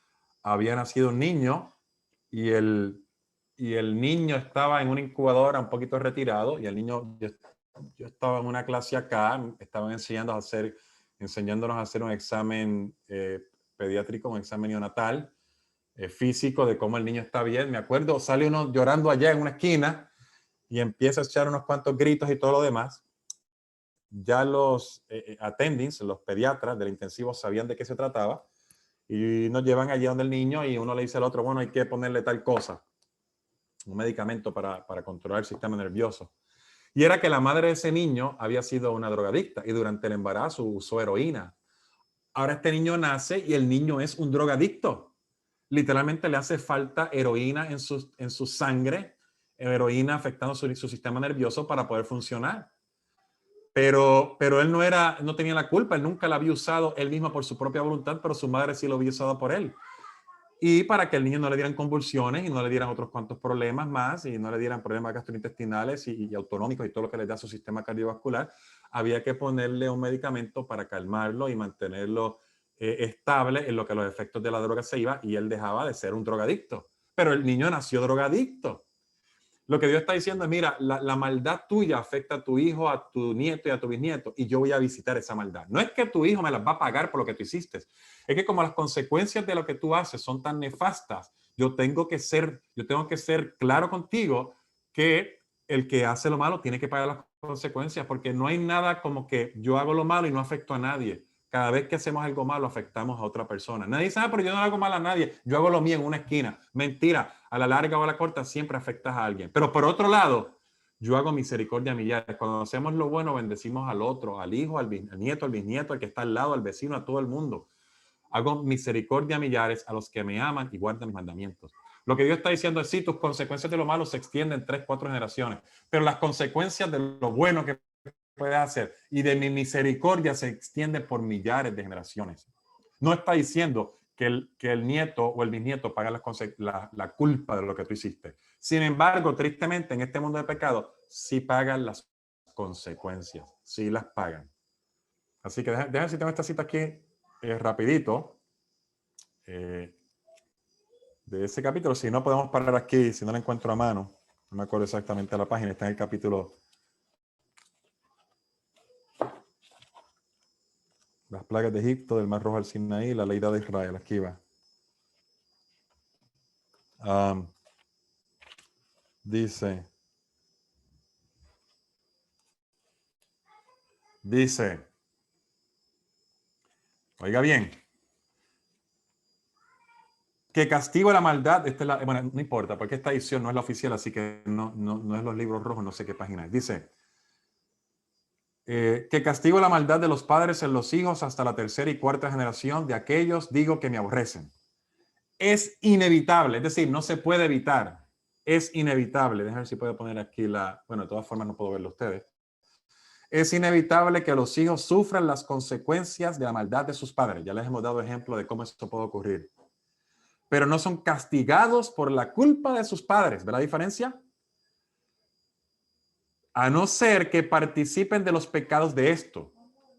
había nacido un niño y el niño estaba en una incubadora un poquito retirado y el niño, yo estaba en una clase acá, estaban enseñándonos a hacer un examen pediátrico, un examen neonatal, físico de cómo el niño está bien. Me acuerdo, sale uno llorando allá en una esquina y empieza a echar unos cuantos gritos y todo lo demás. Ya los attendings, los pediatras del intensivo sabían de qué se trataba y nos llevan allí donde el niño y uno le dice al otro, bueno, hay que ponerle tal cosa, un medicamento para controlar el sistema nervioso. Y era que la madre de ese niño había sido una drogadicta y durante el embarazo usó heroína. Ahora este niño nace y el niño es un drogadicto. Literalmente le hace falta heroína en su sangre, heroína afectando su sistema nervioso para poder funcionar. Pero él no tenía la culpa, él nunca la había usado él mismo por su propia voluntad, pero su madre sí lo había usado por él. Y para que el niño no le dieran convulsiones y no le dieran otros cuantos problemas más y no le dieran problemas gastrointestinales y autonómicos y todo lo que le da su sistema cardiovascular, había que ponerle un medicamento para calmarlo y mantenerlo estable en lo que los efectos de la droga se iban y él dejaba de ser un drogadicto. Pero el niño nació drogadicto. Lo que Dios está diciendo es, mira, la maldad tuya afecta a tu hijo, a tu nieto y a tu bisnieto, y yo voy a visitar esa maldad. No es que tu hijo me las va a pagar por lo que tú hiciste. Es que como las consecuencias de lo que tú haces son tan nefastas, yo tengo que ser claro contigo que el que hace lo malo tiene que pagar las consecuencias, porque no hay nada como que yo hago lo malo y no afecto a nadie. Cada vez que hacemos algo malo, afectamos a otra persona. Nadie sabe, pero yo no hago mal a nadie. Yo hago lo mío en una esquina. Mentira. A la larga o a la corta siempre afectas a alguien. Pero por otro lado, yo hago misericordia a millares. Cuando hacemos lo bueno, bendecimos al otro, al hijo, al nieto, al bisnieto, al que está al lado, al vecino, a todo el mundo. Hago misericordia a millares, a los que me aman y guardan mis mandamientos. Lo que Dios está diciendo es, sí, tus consecuencias de lo malo se extienden 3, 4 generaciones, pero las consecuencias de lo bueno que puedes hacer y de mi misericordia se extiende por millares de generaciones. No está diciendo que el nieto o el bisnieto paga la culpa de lo que tú hiciste. Sin embargo, tristemente, en este mundo de pecado, sí pagan las consecuencias, sí las pagan. Así que déjenme si tengo esta cita aquí rapidito. de ese capítulo. Si no, podemos parar aquí, si no la encuentro a mano. No me acuerdo exactamente la página, está en el capítulo. Las plagas de Egipto, del Mar Rojo al Sinaí, la ley de Israel. Aquí va. Dice, oiga bien, que castigo la maldad, bueno, no importa, porque esta edición no es la oficial, así que no es los libros rojos, no sé qué página es. Dice, que castigo la maldad de los padres en los hijos hasta la tercera y cuarta generación de aquellos, digo, que me aborrecen. Es inevitable, es decir, no se puede evitar. Es inevitable. Déjame ver si puedo poner aquí bueno, de todas formas no puedo verlo ustedes. Es inevitable que los hijos sufran las consecuencias de la maldad de sus padres. Ya les hemos dado ejemplo de cómo esto puede ocurrir. Pero no son castigados por la culpa de sus padres. ¿Ve la diferencia? A no ser que participen de los pecados de esto.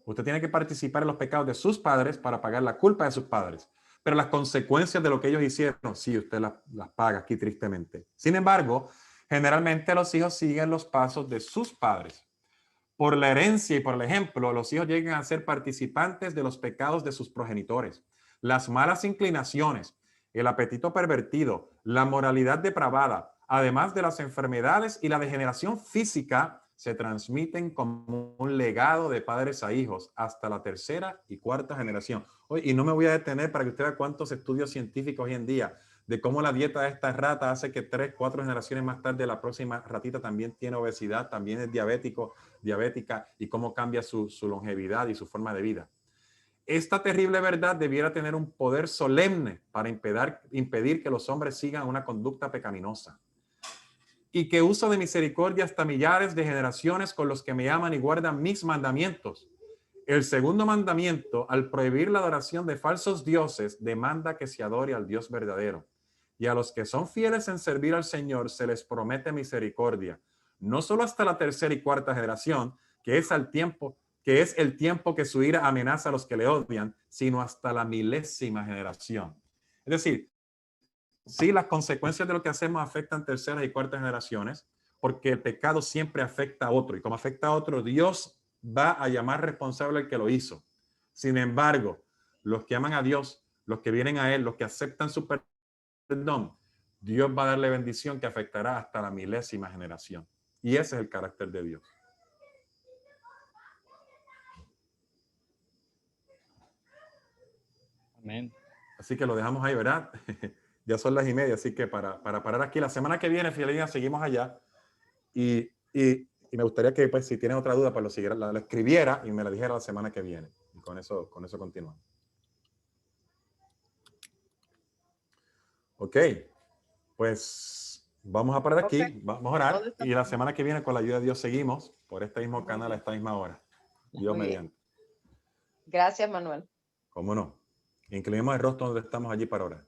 Usted tiene que participar en los pecados de sus padres para pagar la culpa de sus padres. Pero las consecuencias de lo que ellos hicieron, sí, usted las paga aquí tristemente. Sin embargo, generalmente los hijos siguen los pasos de sus padres. Por la herencia y por el ejemplo, los hijos llegan a ser participantes de los pecados de sus progenitores. Las malas inclinaciones, el apetito pervertido, la moralidad depravada, además de las enfermedades y la degeneración física, se transmiten como un legado de padres a hijos hasta la tercera y cuarta generación. Y no me voy a detener para que usted vea cuántos estudios científicos hoy en día de cómo la dieta de esta rata hace que 3, 4 generaciones más tarde la próxima ratita también tiene obesidad, también es diabética, y cómo cambia su longevidad y su forma de vida. Esta terrible verdad debiera tener un poder solemne para impedir que los hombres sigan una conducta pecaminosa. Y que uso de misericordia hasta millares de generaciones con los que me aman y guardan mis mandamientos. El segundo mandamiento, al prohibir la adoración de falsos dioses, demanda que se adore al Dios verdadero. Y a los que son fieles en servir al Señor se les promete misericordia, no solo hasta la tercera y cuarta generación, que es el tiempo que su ira amenaza a los que le odian, sino hasta la 1000ª generación. Es decir, sí, las consecuencias de lo que hacemos afectan terceras y cuartas generaciones, porque el pecado siempre afecta a otro, y como afecta a otro, Dios va a llamar responsable al que lo hizo. Sin embargo, los que aman a Dios, los que vienen a Él, los que aceptan su perdón, Dios va a darle bendición que afectará hasta la 1000ª generación. Y ese es el carácter de Dios. Amén. Así que lo dejamos ahí, ¿verdad? Ya son las 1:30, así que para parar aquí, la semana que viene, Fidelina, seguimos allá. Y me gustaría que, pues, si tienes otra duda, pues lo escribiera y me la dijera la semana que viene. Y con eso continuamos. Ok, pues vamos a parar aquí, vamos a orar. Y la semana que viene, con la ayuda de Dios, seguimos por este mismo canal a esta misma hora. Dios mediante. Gracias, Manuel. ¿Cómo no? Inclinemos el rostro donde estamos allí para orar.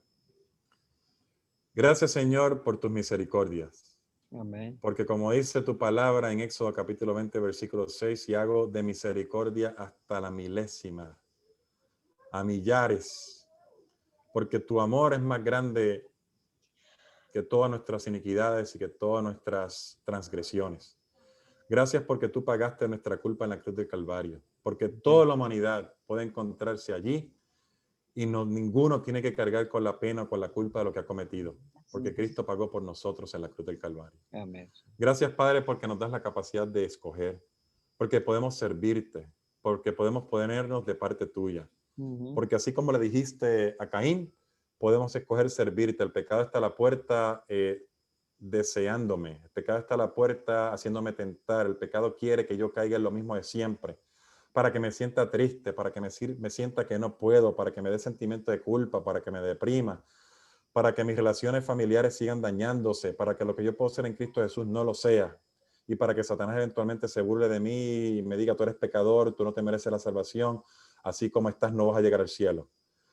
Gracias, Señor, por tus misericordias. Amén. Porque como dice tu palabra en Éxodo capítulo 20, versículo 6, y hago de misericordia hasta la 1000ª, a millares, porque tu amor es más grande que todas nuestras iniquidades y que todas nuestras transgresiones. Gracias porque tú pagaste nuestra culpa en la cruz del Calvario, porque toda la humanidad puede encontrarse allí y ninguno tiene que cargar con la pena o con la culpa de lo que ha cometido, porque Cristo pagó por nosotros en la cruz del Calvario. Amén. Gracias, Padre, porque nos das la capacidad de escoger, porque podemos servirte, porque podemos ponernos de parte tuya, porque así como le dijiste a Caín, podemos escoger servirte. El pecado está a la puerta deseándome, el pecado está a la puerta haciéndome tentar, el pecado quiere que yo caiga en lo mismo de siempre, para que me sienta triste, para que me sienta que no puedo, para que me dé sentimiento de culpa, para que me deprima, para que mis relaciones familiares sigan dañándose, para que lo que yo puedo ser en Cristo Jesús no lo sea, y para que Satanás eventualmente se burle de mí y me diga, tú eres pecador, tú no te mereces la salvación, así como estás no vas a llegar al cielo.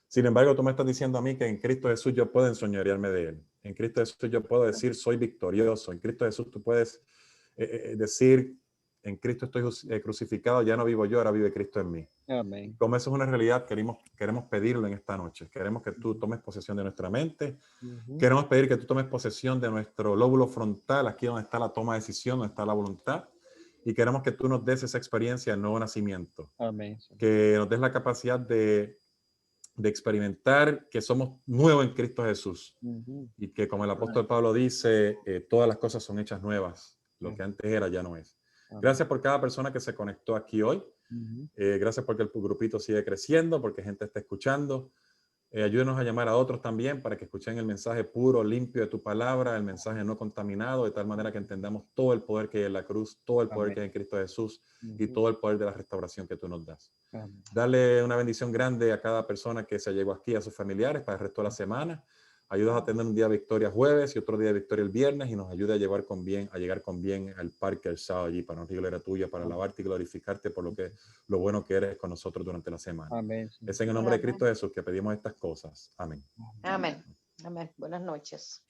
Sin embargo, tú me estás diciendo a mí que en Cristo Jesús yo puedo enseñorearme de Él. En Cristo Jesús yo puedo decir, soy victorioso. En Cristo Jesús tú puedes decir, en Cristo estoy crucificado, ya no vivo yo, ahora vive Cristo en mí. Amén. Como eso es una realidad, queremos pedirlo en esta noche. Queremos que tú tomes posesión de nuestra mente. Queremos pedir que tú tomes posesión de nuestro lóbulo frontal, aquí donde está la toma de decisión, donde está la voluntad. Y queremos que tú nos des esa experiencia del nuevo nacimiento. Amén. Que nos des la capacidad de experimentar que somos nuevos en Cristo Jesús. Y que, como el apóstol Pablo dice, todas las cosas son hechas nuevas. Lo que antes era ya no es. Gracias por cada persona que se conectó aquí hoy. Gracias porque el grupito sigue creciendo, porque gente está escuchando. Ayúdenos a llamar a otros también para que escuchen el mensaje puro, limpio de tu palabra, el mensaje no contaminado, de tal manera que entendamos todo el poder que hay en la cruz, todo el poder que hay en Cristo Jesús y todo el poder de la restauración que tú nos das. Dale una bendición grande a cada persona que se llegó aquí, a sus familiares para el resto de la semana. Ayúdanos a tener un día de victoria jueves y otro día de victoria el viernes y nos ayuda a llegar con bien al parque el sábado allí para honrar gloria tuya, para alabarte y glorificarte por lo bueno que eres con nosotros durante la semana. Amén. Es en el nombre de Cristo Jesús que pedimos estas cosas. Amén. Amén. Amén. Buenas noches.